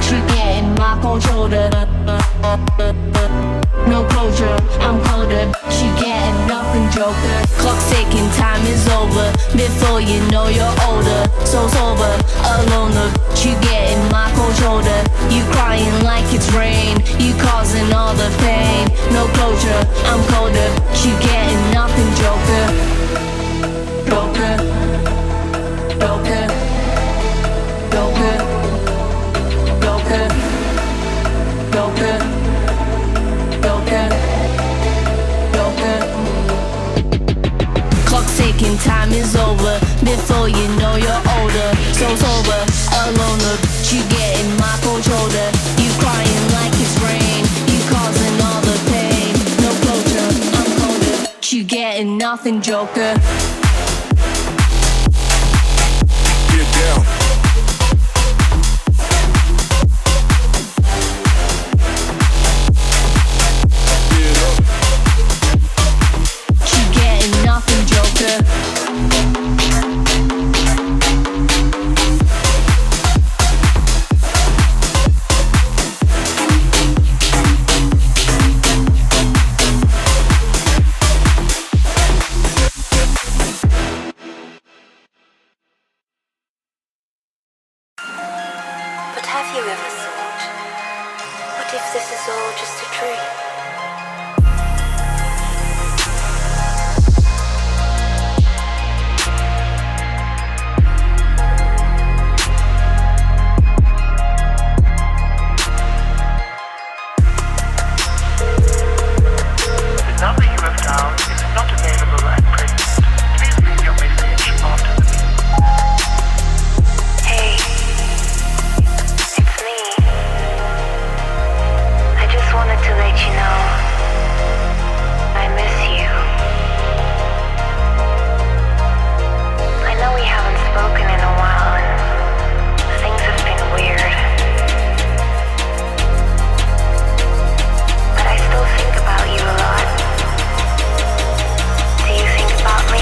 [SPEAKER 3] you're getting my cold shoulder. No closure, I'm colder. You getting nothing, Joker. Clock's ticking, time is over. Before you know you're older, so sober, alone. You getting my cold shoulder. You crying like it's rain. You causing all the pain. No closure, I'm colder. You getting nothing, Joker. Joker. Joker. Joker. Joker. Joker. Joker. Joker. Clock's ticking, time is over. Before you know you're older, so sober, alone. You getting my cold shoulder. You crying like it's rain. You causing all the pain. No closure, I'm colder. You getting nothing, Joker.
[SPEAKER 7] Get down. Get up.
[SPEAKER 3] You getting nothing, Joker.
[SPEAKER 8] But have you ever thought, what if this is all just a dream?
[SPEAKER 9] The number you have dialed is
[SPEAKER 8] you know I miss you. I know we haven't spoken in a while and things have been weird. But I still think about you a lot. Do you think about me?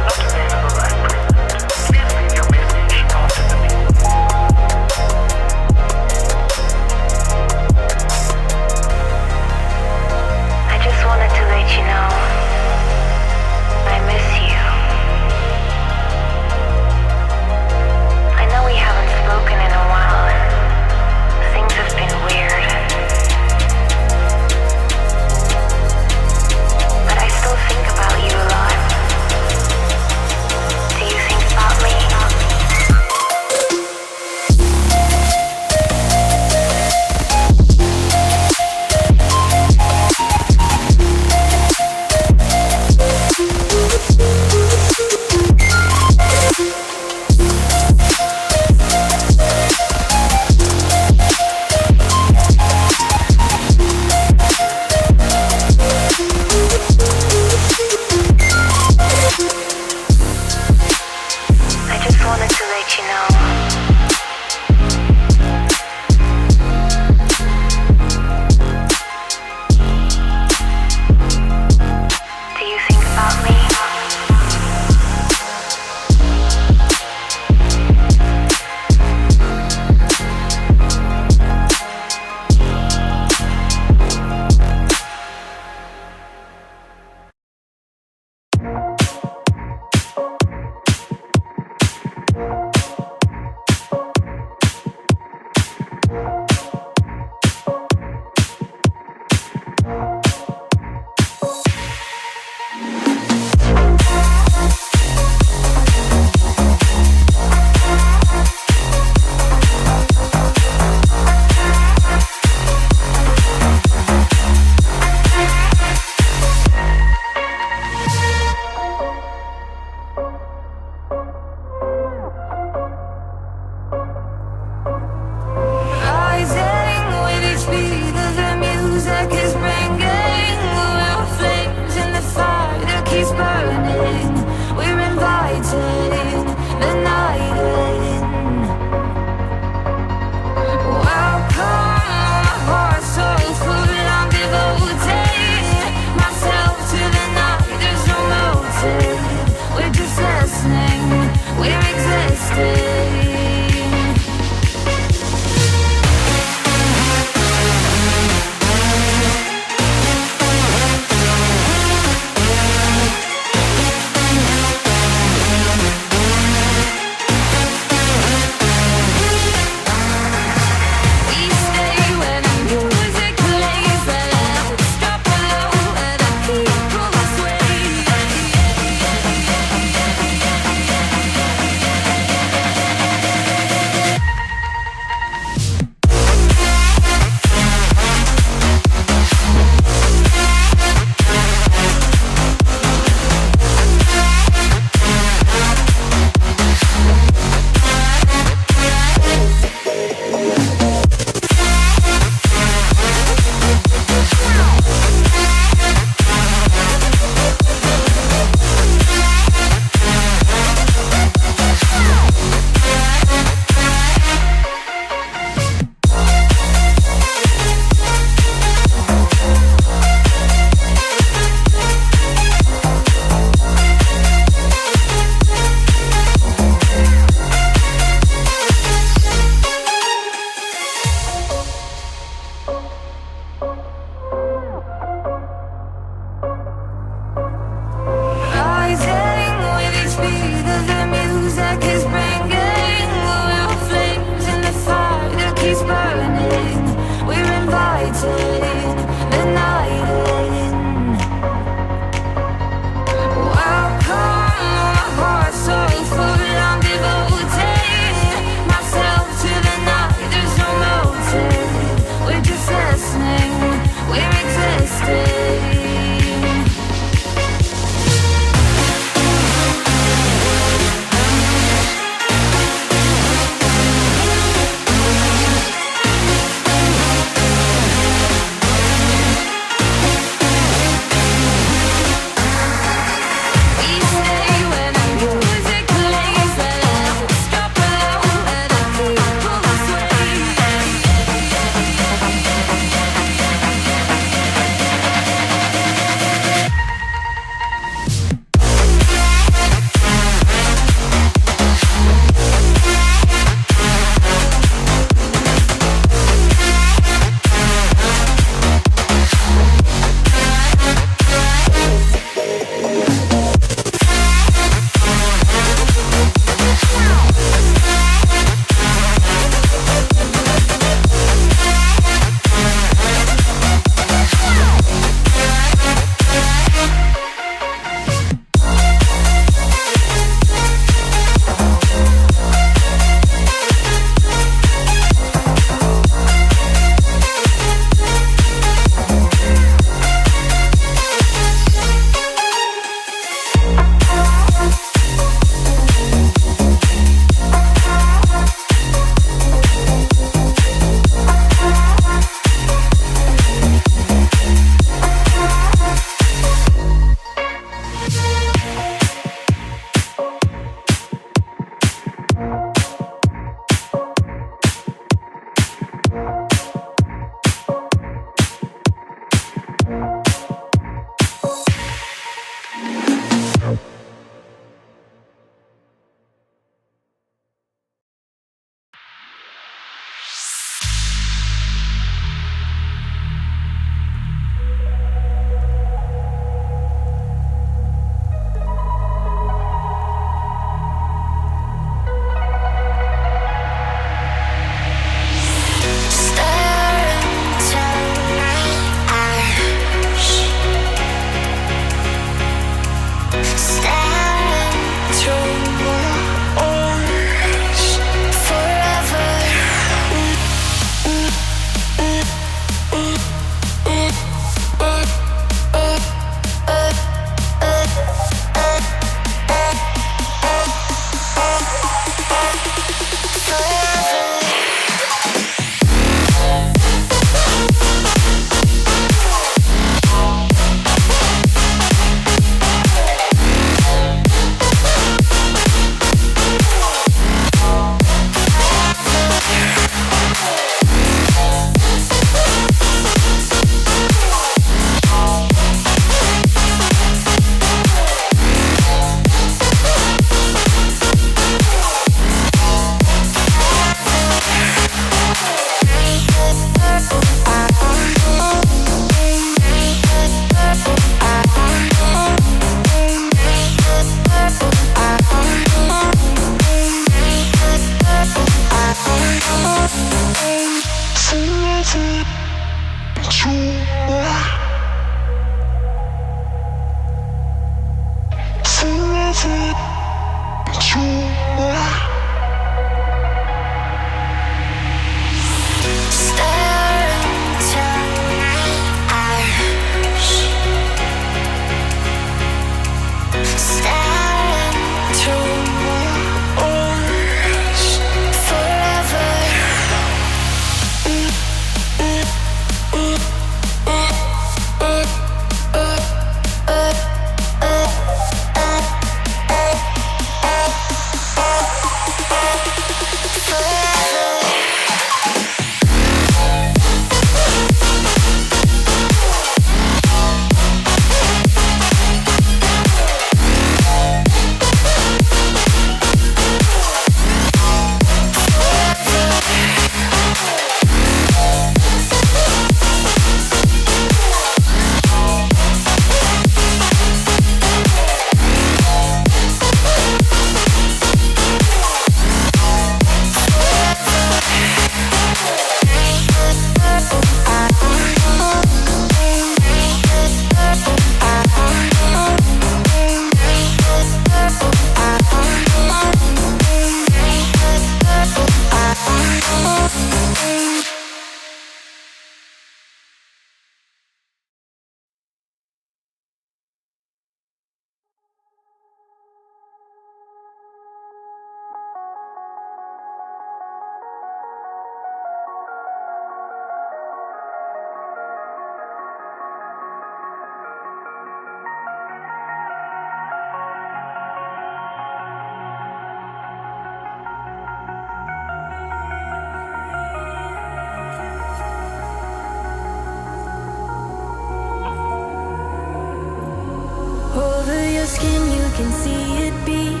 [SPEAKER 3] can see it beat,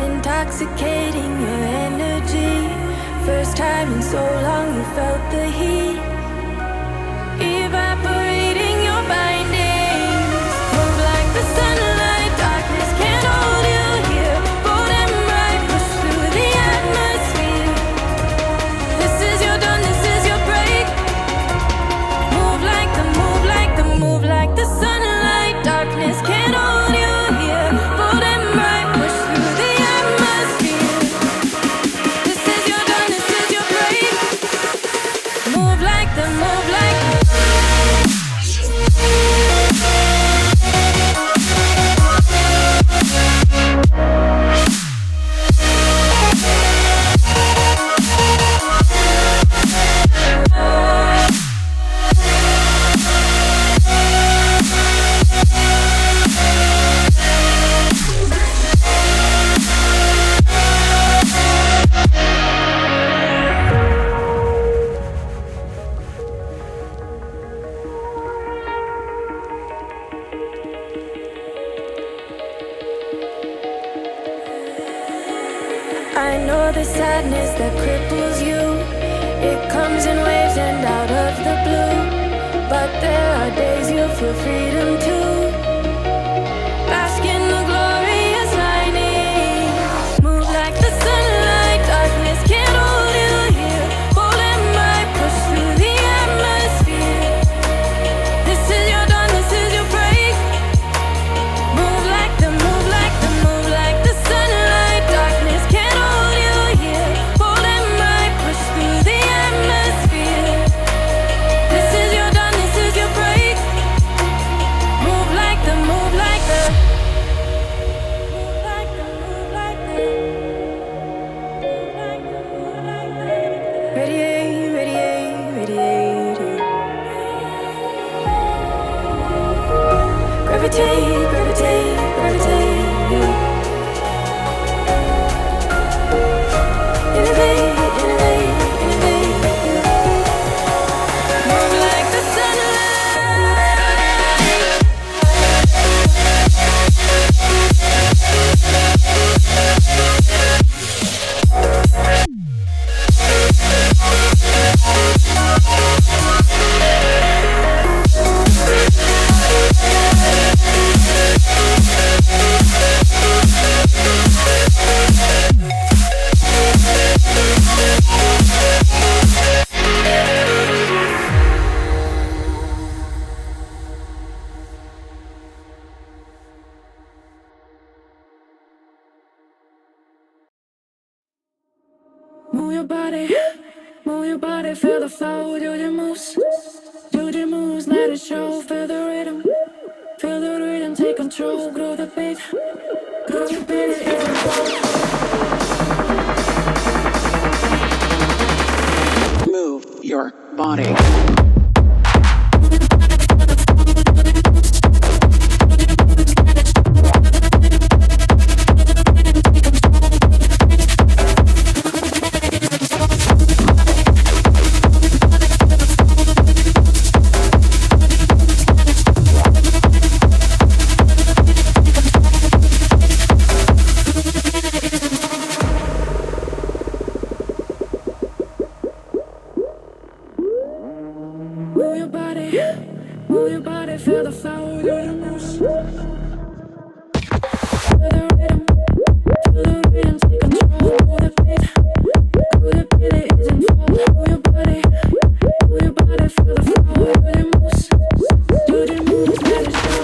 [SPEAKER 3] intoxicating your energy. First time in so long you felt the heat, evaporating your bindings. Move like the sunlight, darkness can't hold you here. Bold and bright, push through the atmosphere. This is your dawn, this is your break. Move like the, move like the, move like the sunlight, darkness can't hold you here. Bold and bright, push through the atmosphere. This is your dawn, this is your break. Move like the, move like the. I know the sadness that cripples you. It comes in waves and out of the blue. But there are days you feel freedom too. Bask in the glorious lightning. Move like the sunlight, darkness can't hold you here. Bold and bright, push through the atmosphere. This is your dawn, this is your break. Move like the, move like the, move like the sunlight, darkness can't hold you here. Bold and bright, push through the atmosphere. This is your dawn, this is your break. Move like the, move like the, move like the, move like the, move like the, move like the. Radiate, radiate, radiate. Gravitate, gravitate, gravitate. Innovate, innovate, innovate. Move like the sunlight. Move your body, feel the flow, do your moves. Do your moves, let it show, feel the rhythm. Feel the rhythm, take control, grow the beat. Grow the beat, it's a flow.
[SPEAKER 9] Move your body.
[SPEAKER 3] Move your body, feel the flow, do your moves. Feel the rhythm, take control, grow the beat. Grow the beat, it isn't fall. Move your body, feel the flow, do your moves. Do your moves, let it show.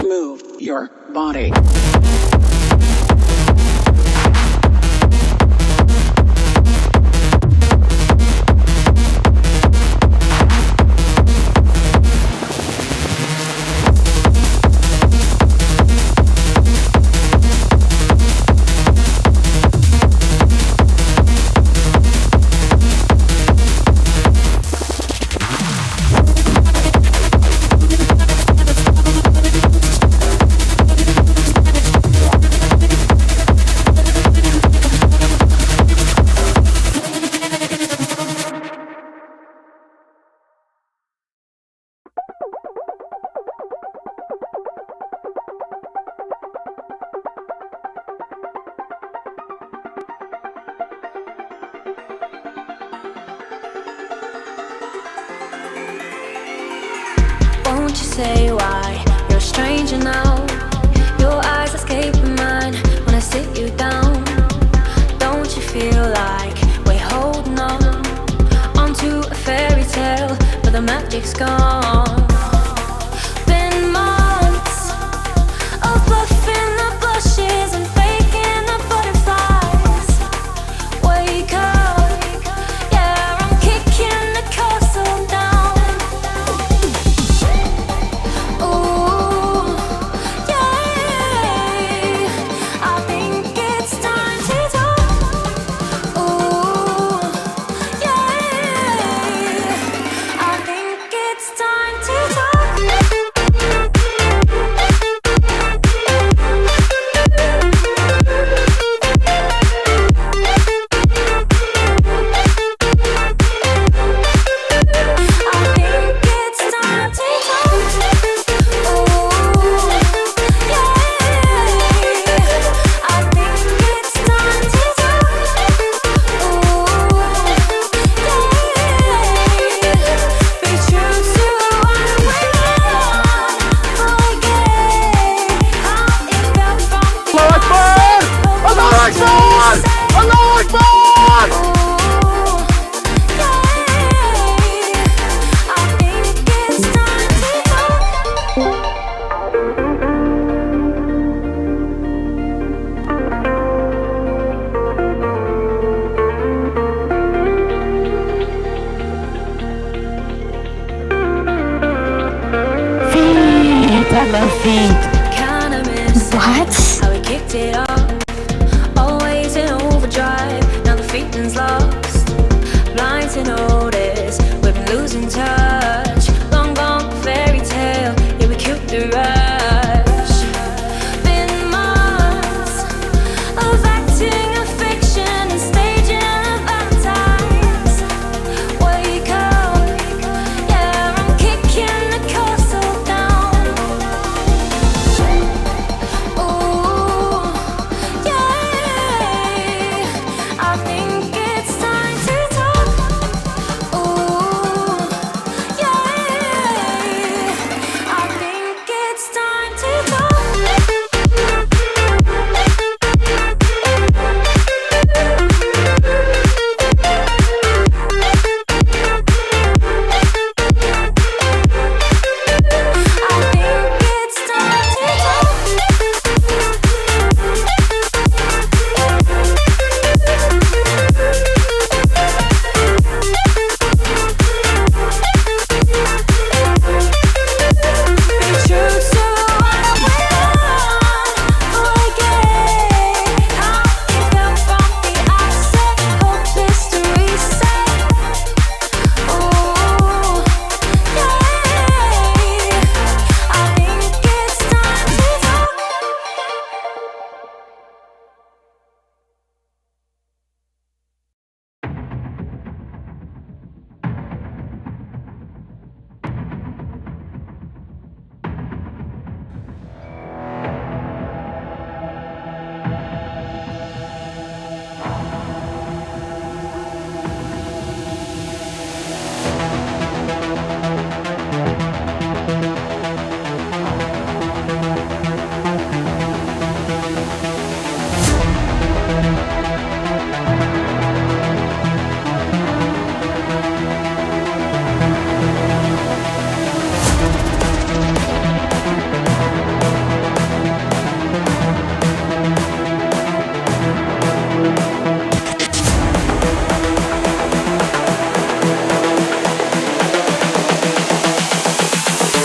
[SPEAKER 9] Move your body.
[SPEAKER 3] Won't you say why you're a stranger now? Your eyes escape my mind when I sit you down. Don't you feel like we're holding on onto a fairy tale, but the magic's gone? Been months of bluffing the blushes and faking the butterflies. Wake up, yeah, I'm kicking the castle down. Ooh, yeah, I think it's time to talk. Ooh, yeah, I think it's time to talk.
[SPEAKER 10] What?
[SPEAKER 3] How we kicked it off, always in overdrive. Now the feeling's lost, blind to notice we've been losing touch. Long gone fairy tale, yeah, we killed the rush. Been months of acting a fiction and staging a Valentine's. Wake up, yeah, I'm kicking the castle down. Ooh, yeah, I think it's time to talk.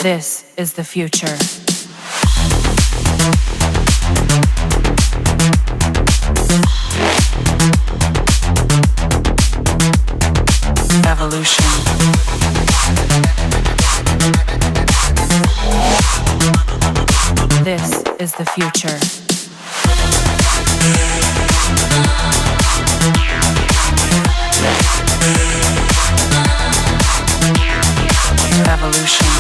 [SPEAKER 2] This is the future. Evolution. This is the future. Evolution.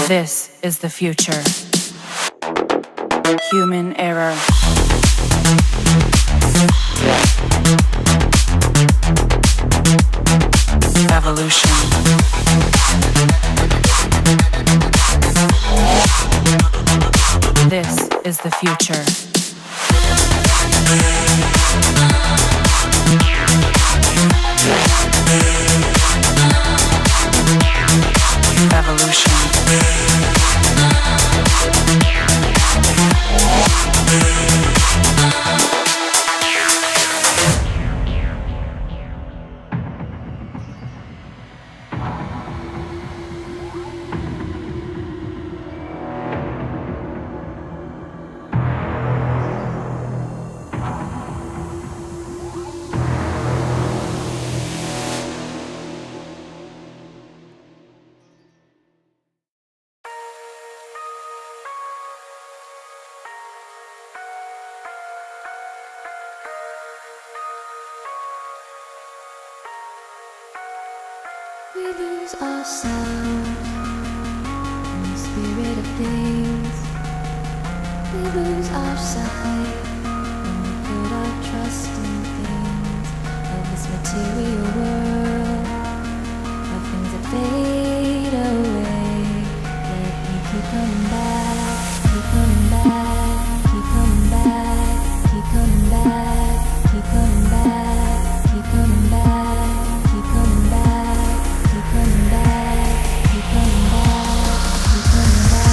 [SPEAKER 2] This is the future. Human error. Evolution. This is the future. Evolution.
[SPEAKER 3] We lose ourselves in the spirit of things. We lose our sight when we put our trust in things of this material world, of things that fade away. Let me keep coming back, keep coming back, keep coming back, keep coming back, keep coming back, keep coming back, keep coming back. Keep coming back, keep coming back, keep coming back, keep coming back.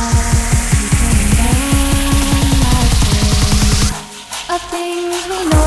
[SPEAKER 3] Of things we know.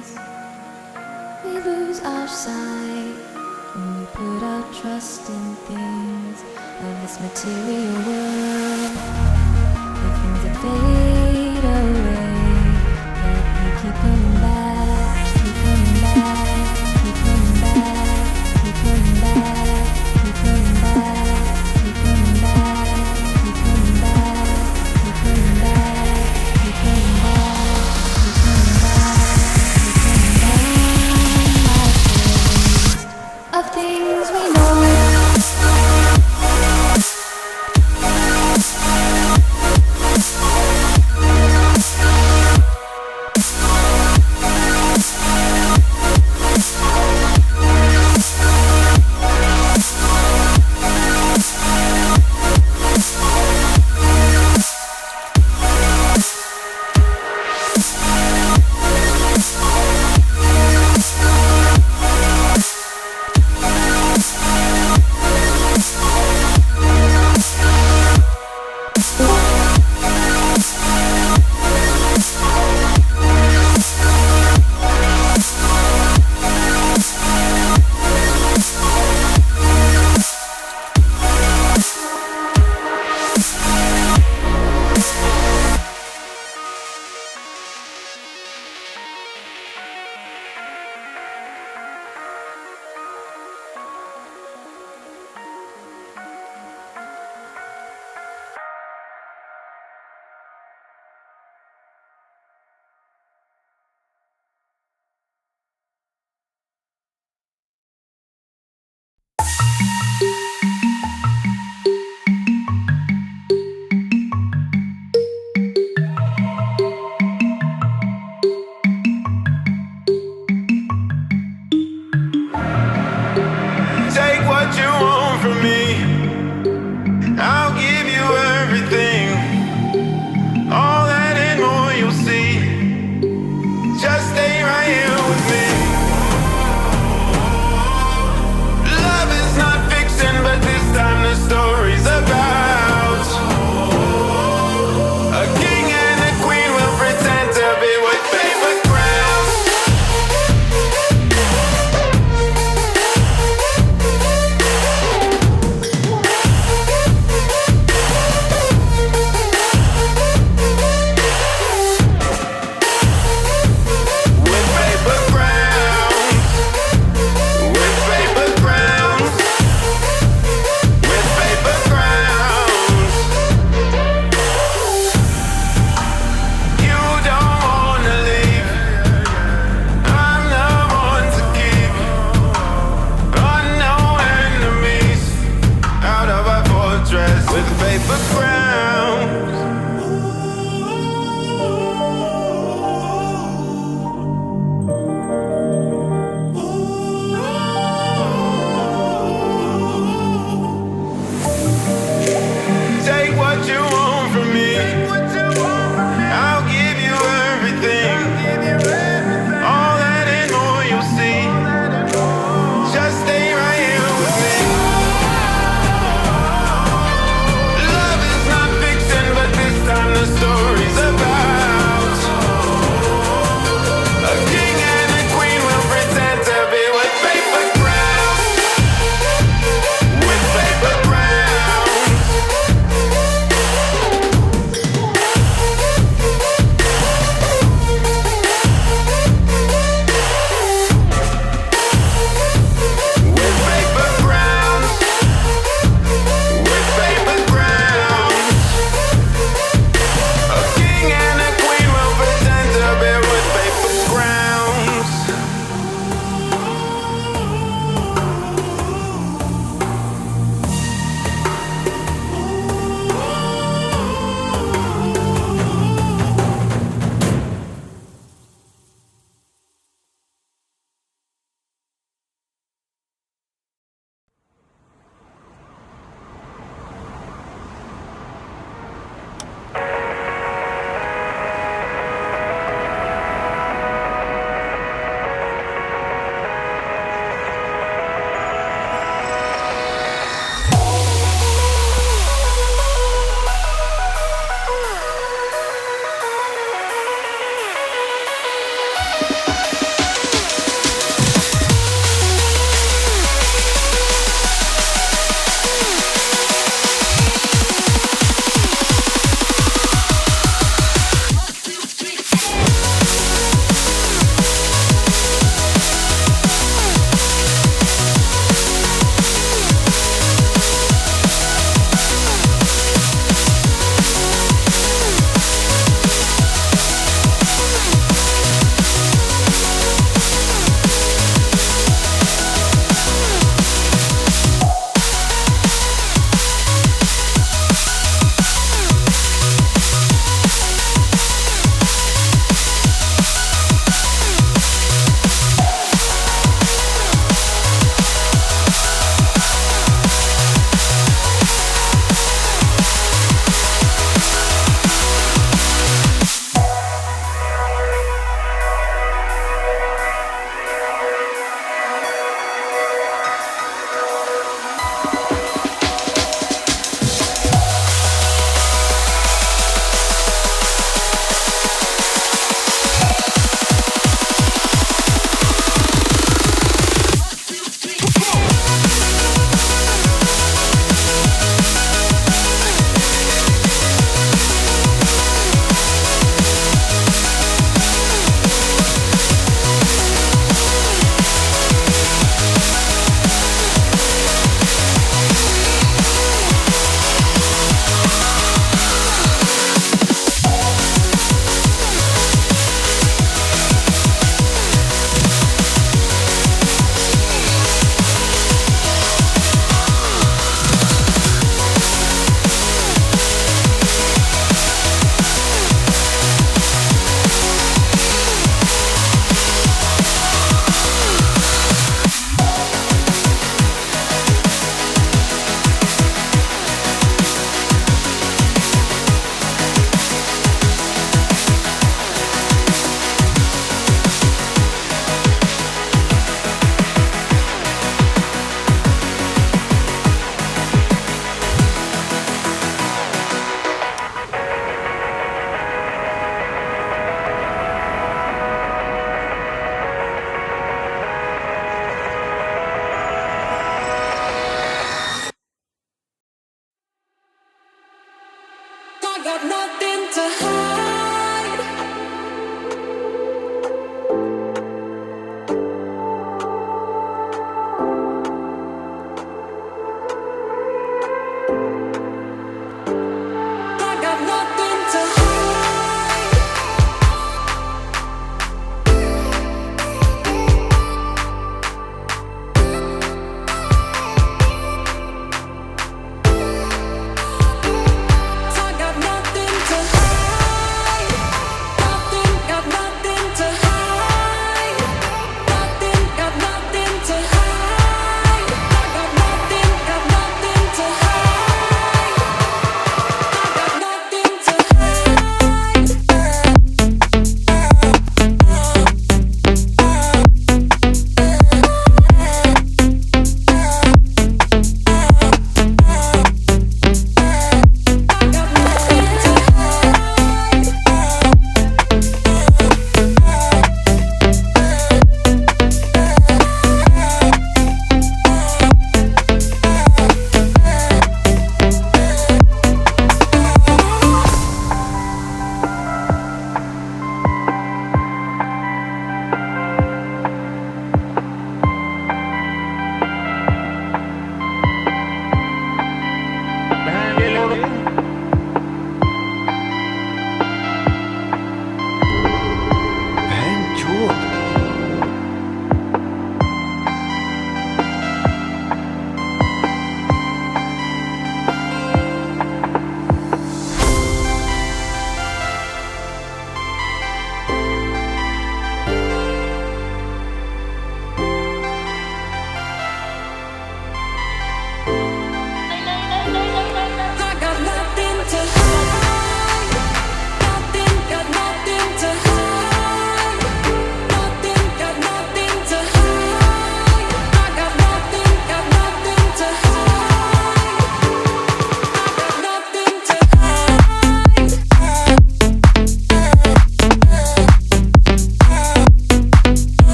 [SPEAKER 3] ways. We lose our sight when we put our trust in things of this material world. The things that fade away, let me keep coming back, keep coming back, keep coming back, keep coming back, keep coming back, keep coming back, keep coming back, keep coming back, keep coming back, keep coming back, keep coming back. Of things we know.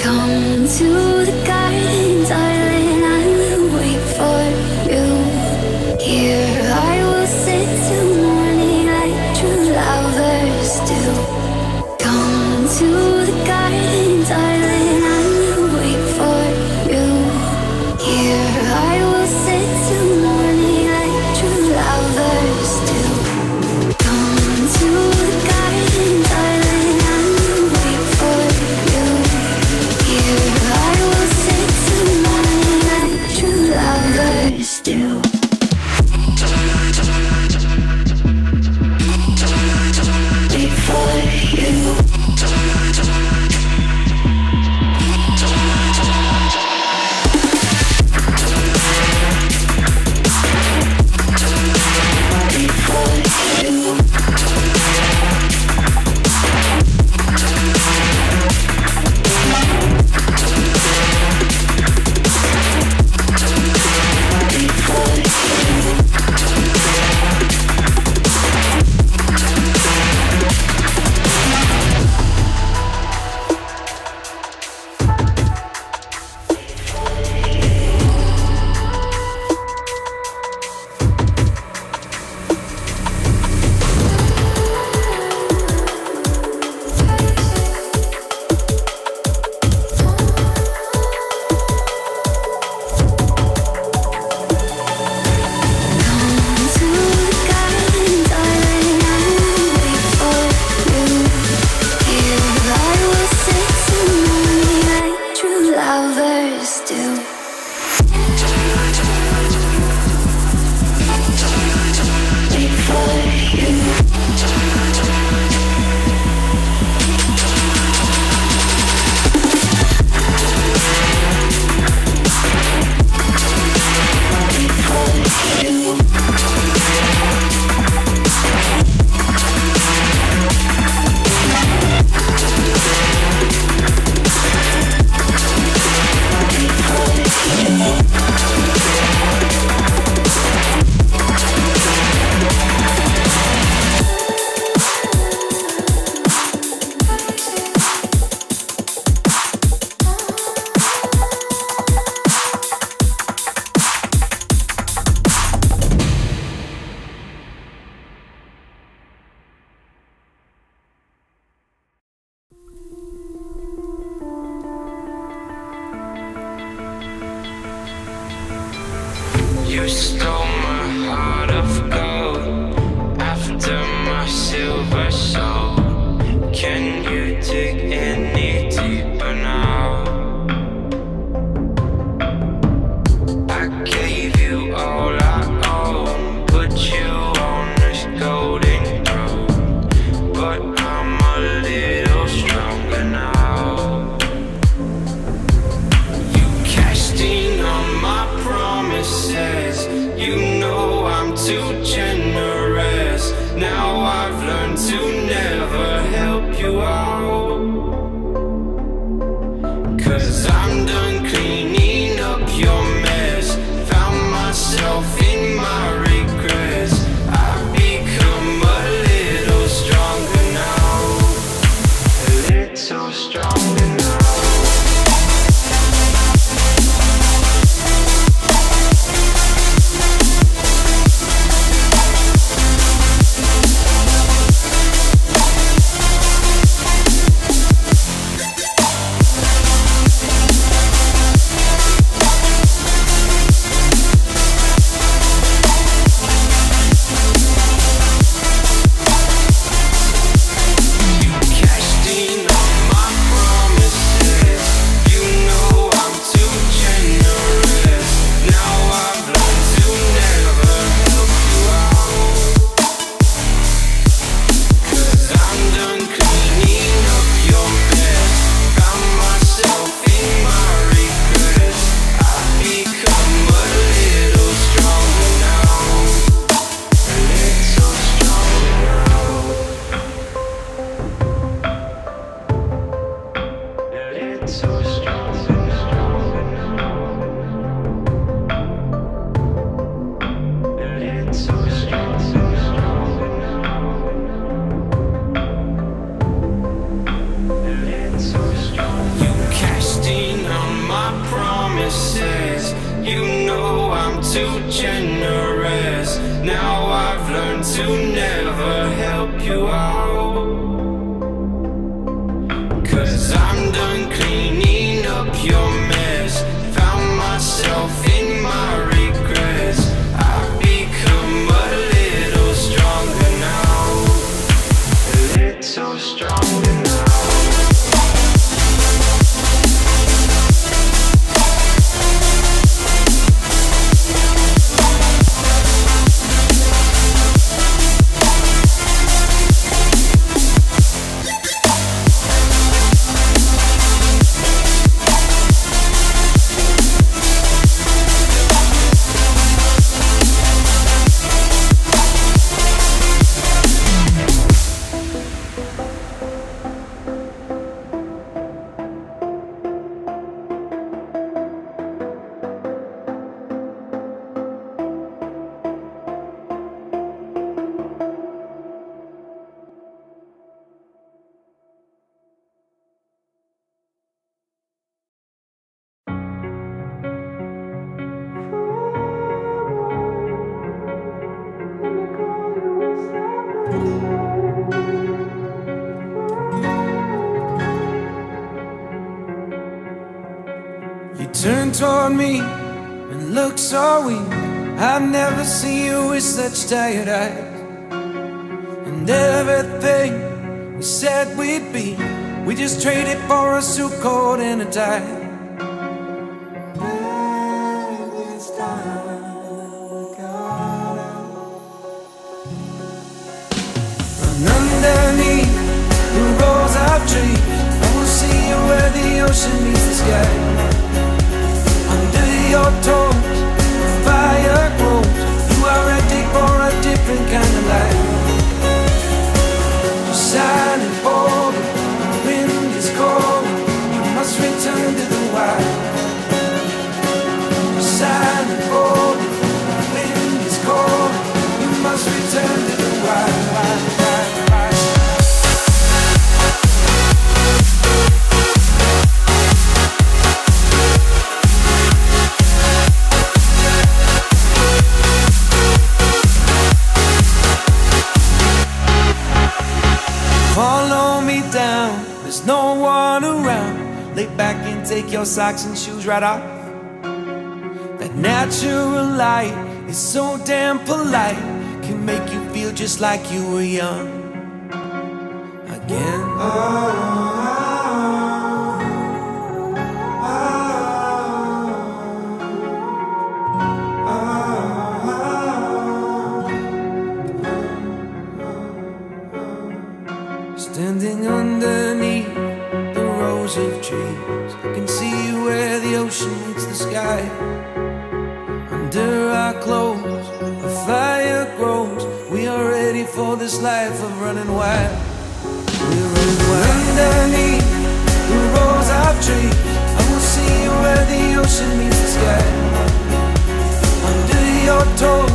[SPEAKER 3] Come to the garden, darling, I will wait for you. Here I will sit till morning like true lovers do. Come to the garden, darling, I will wait for you. Here I will sit till morning like true lovers do. Come to the garden, darling, I will wait for you. Here I will sit till morning like true lovers do. Wait for you.
[SPEAKER 2] You stole my heart of gold after my silver soul. Can you dig any deeper now? I gave you all I own, put you on this golden throne, but I'm a little stronger now. You cashed in on my promises. You know I'm too generous. Now I've learned to never help you out, 'cause I'm done cleaning up your mess. Found myself in my regrets. I've become a little stronger now, a little stronger now. You cashed
[SPEAKER 1] You know I'm too generous. Now I've learned to never help you out. 'Cause I'm done cleaning up your mess. Found myself in my regrets. I've become a little stronger now. A little stronger now. Turn toward me and look so weak. I've never seen you with such tired eyes. And everything we said we'd be, we just traded for a suit coat and a tie. And underneath the rows of trees, I will see you where the ocean meets the sky. Under your toes, the fire grows. You are ready for a different kind of life. You're shining forward, the wind is cold. You must return to the wild. You're shining forward, the wind is cold. You must return to the wild. Follow me down, there's no one around. Lay back and take your socks and shoes right off. That natural light is so damn polite, can make you feel just like you were young again. Standing underneath the rows of trees, I can see where the ocean meets the sky. Under our clothes, a fire grows. We are ready for this life of running wild. We're running wild. Underneath the rows of trees, I will see you where the ocean meets the sky. Under your toes,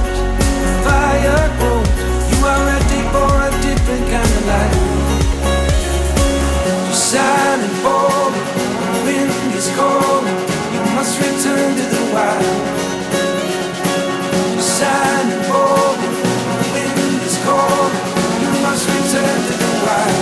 [SPEAKER 1] the fire grows. You are ready for a different kind of life. Shining forward, the wind is cold. You must return to the wild. Shining forward, the wind is cold. You must return to the wild.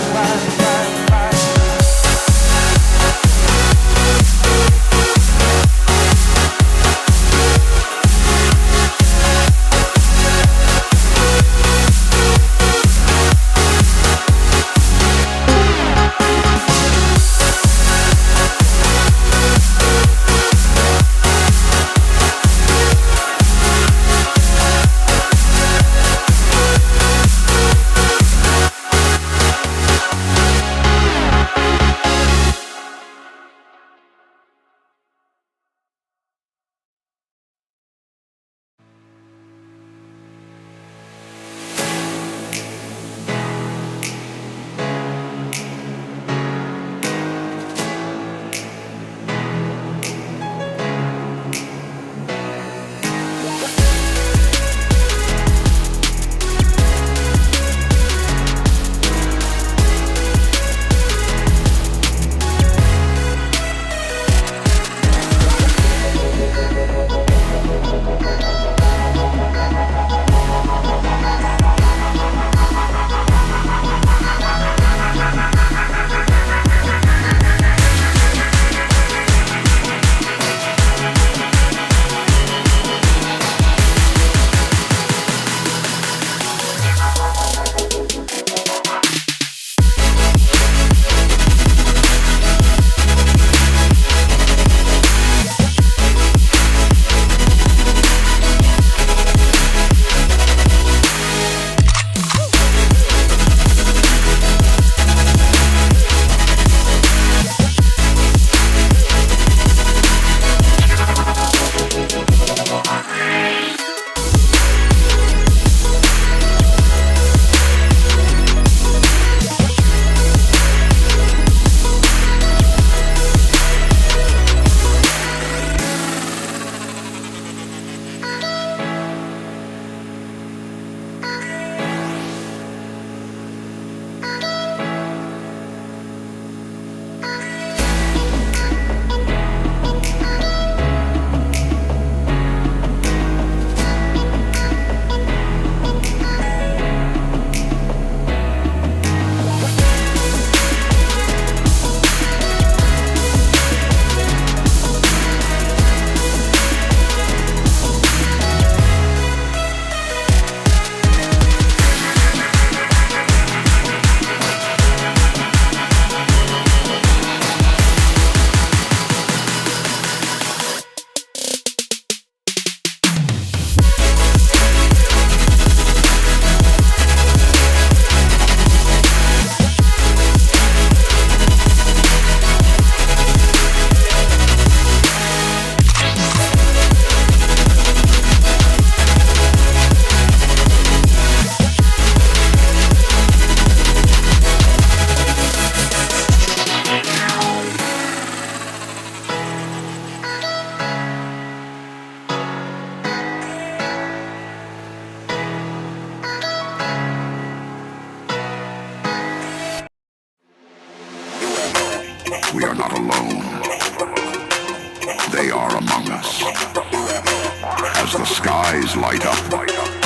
[SPEAKER 10] eyes light up.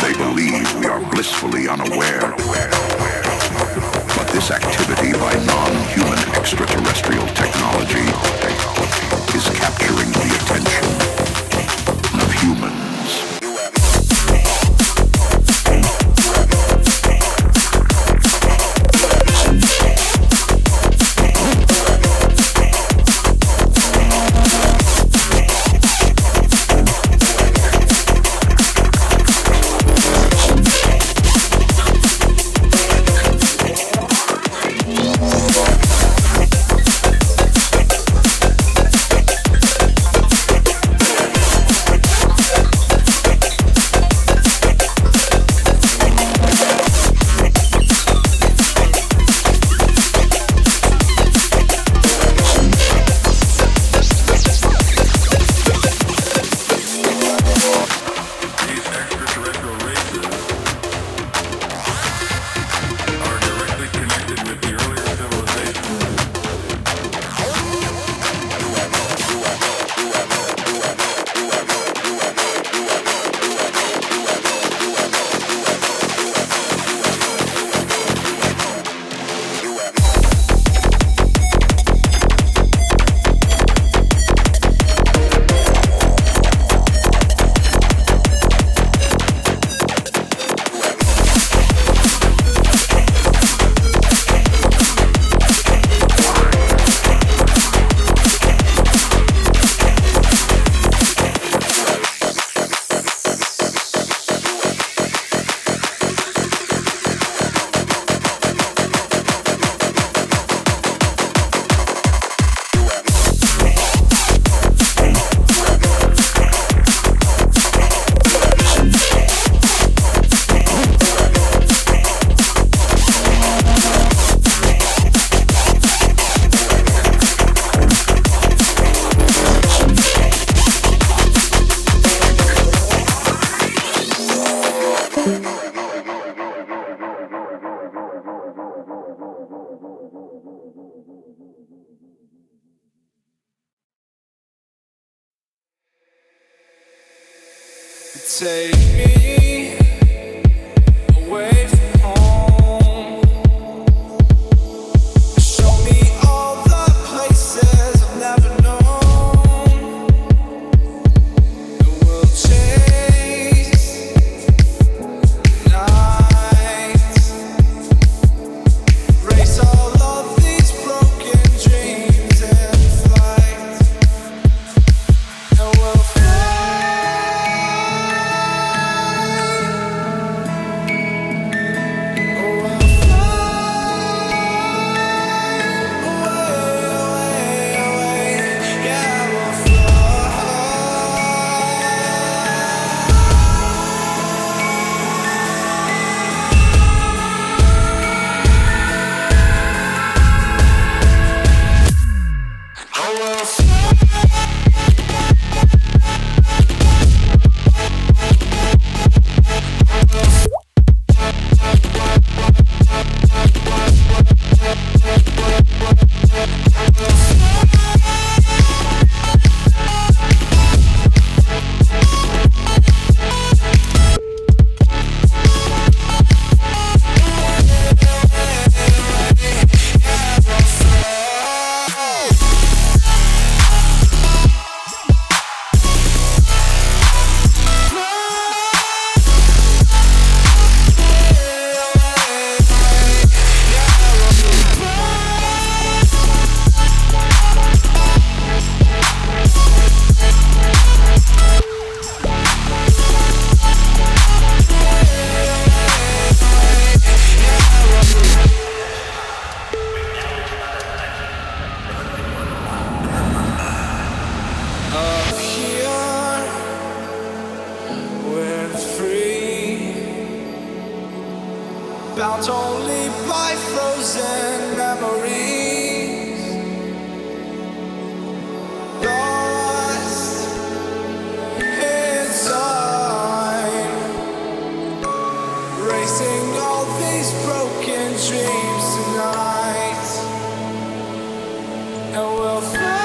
[SPEAKER 10] They believe we are blissfully unaware. But this activity by non-human extraterrestrial technology is capturing the attention of humans.
[SPEAKER 1] Take me away from home. Show me all the places I've never known. And we'll chase the night. Race all of these broken dreams in flight. And we'll bound only by frozen memories, lost in time, racing all these broken dreams tonight, and we'll fly.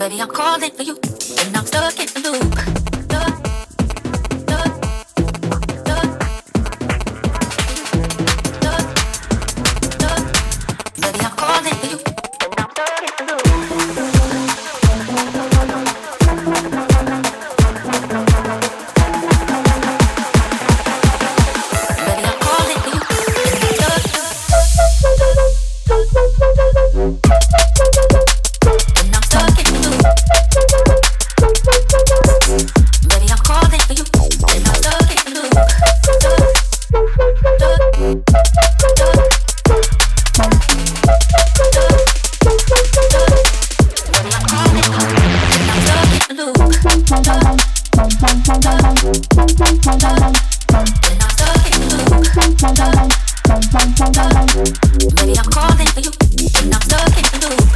[SPEAKER 6] Baby, I'm calling for you, and I'm stuck in the loop. Baby, I'm calling for you, and I'm stuck in the loop. Baby, I'm calling for you, and I'm stuck in the loop. Baby, I'm calling for you, and I'm stuck in the loop.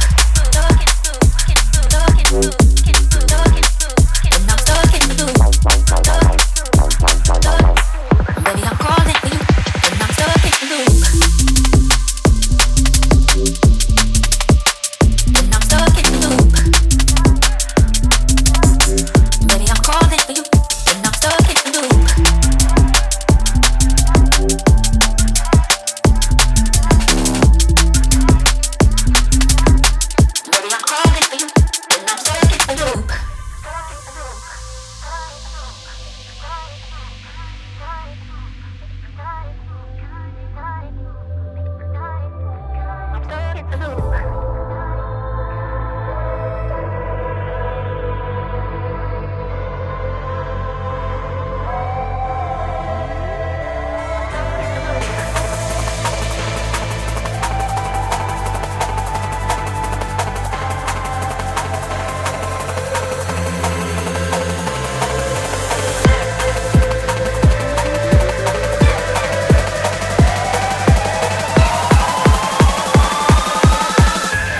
[SPEAKER 6] Baby, I'm calling for you, and I'm stuck in the loop. Baby, I'm calling for you, and I'm stuck in the loop.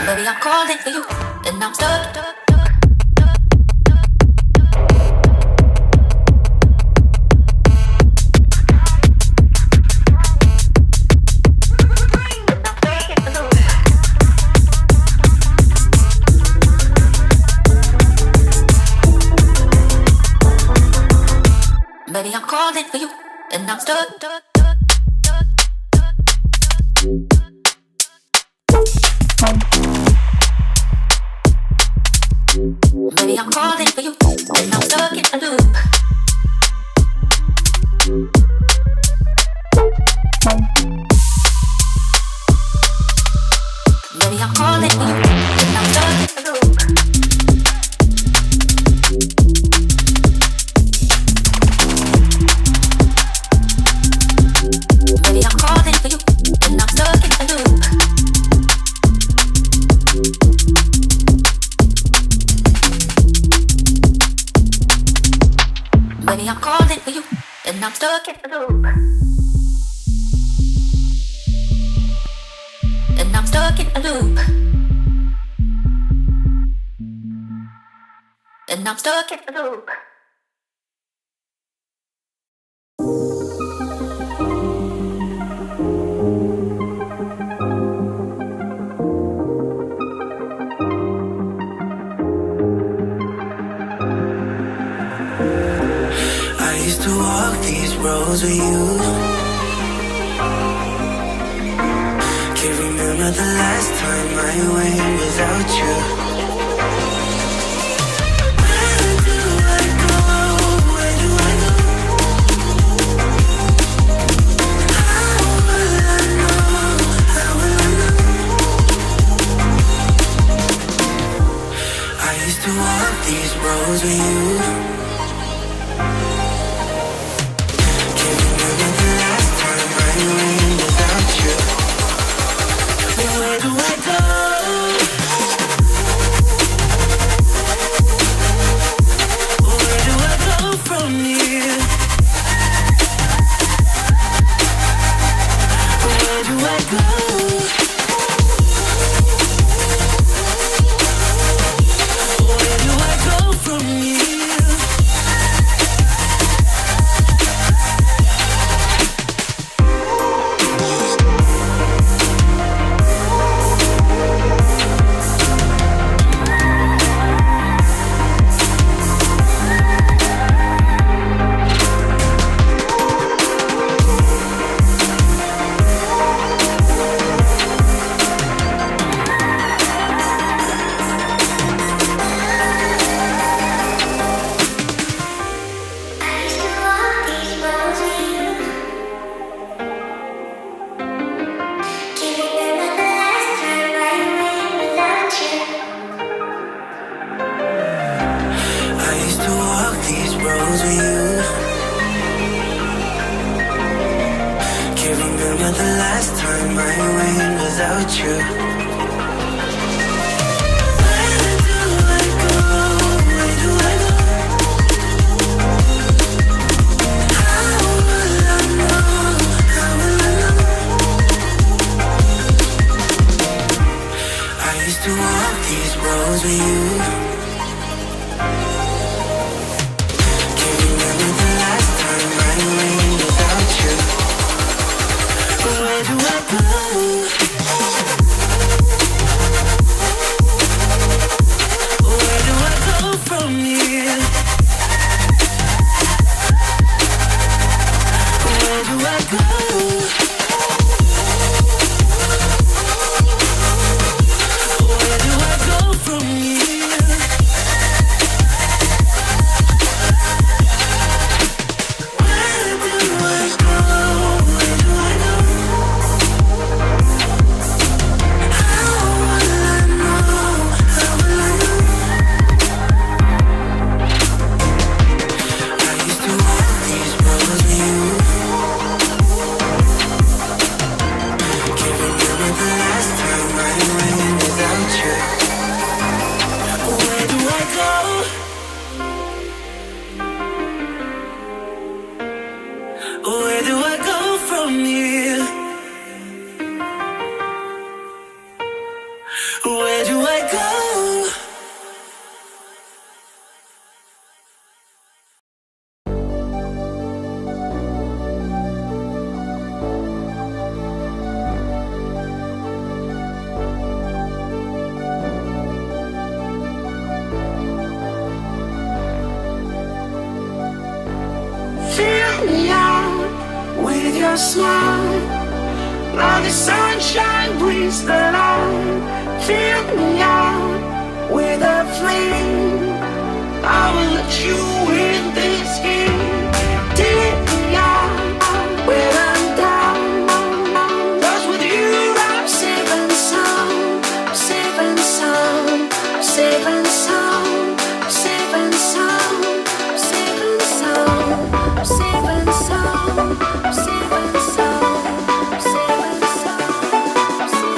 [SPEAKER 6] Baby, I'm calling for you, and I'm stuck. Baby, I'm calling for you, and I'm stuck. Baby, I'm calling for you, and I'm stuck in a loop. Baby, I'm calling for you, and I'm stuck in a loop. Baby, I'm calling for you, and I'm stuck in a loop. Baby, I'm calling for you, and I'm stuck in a loop. And I'm stuck in a loop. And I'm stuck in a loop.
[SPEAKER 1] I used to walk these roads with you. Can't remember the last time I went without you. Where do I go? Where do I go? How will I know? How will I know? I used to walk these roads with you. Where do I go? Where do I go from here? Where do I go? Where do I go from here? Where do I go? Fill me out with your smile. Now the sunshine brings the light. Fill me out with a flame. I will let you in this game. Take me out when I'm down. 'Cause with you I'm safe and sound. Safe and sound. Safe and sound. Safe and sound. Safe and sound. Safe and sound. Safe and sound. Safe and sound.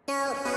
[SPEAKER 4] No.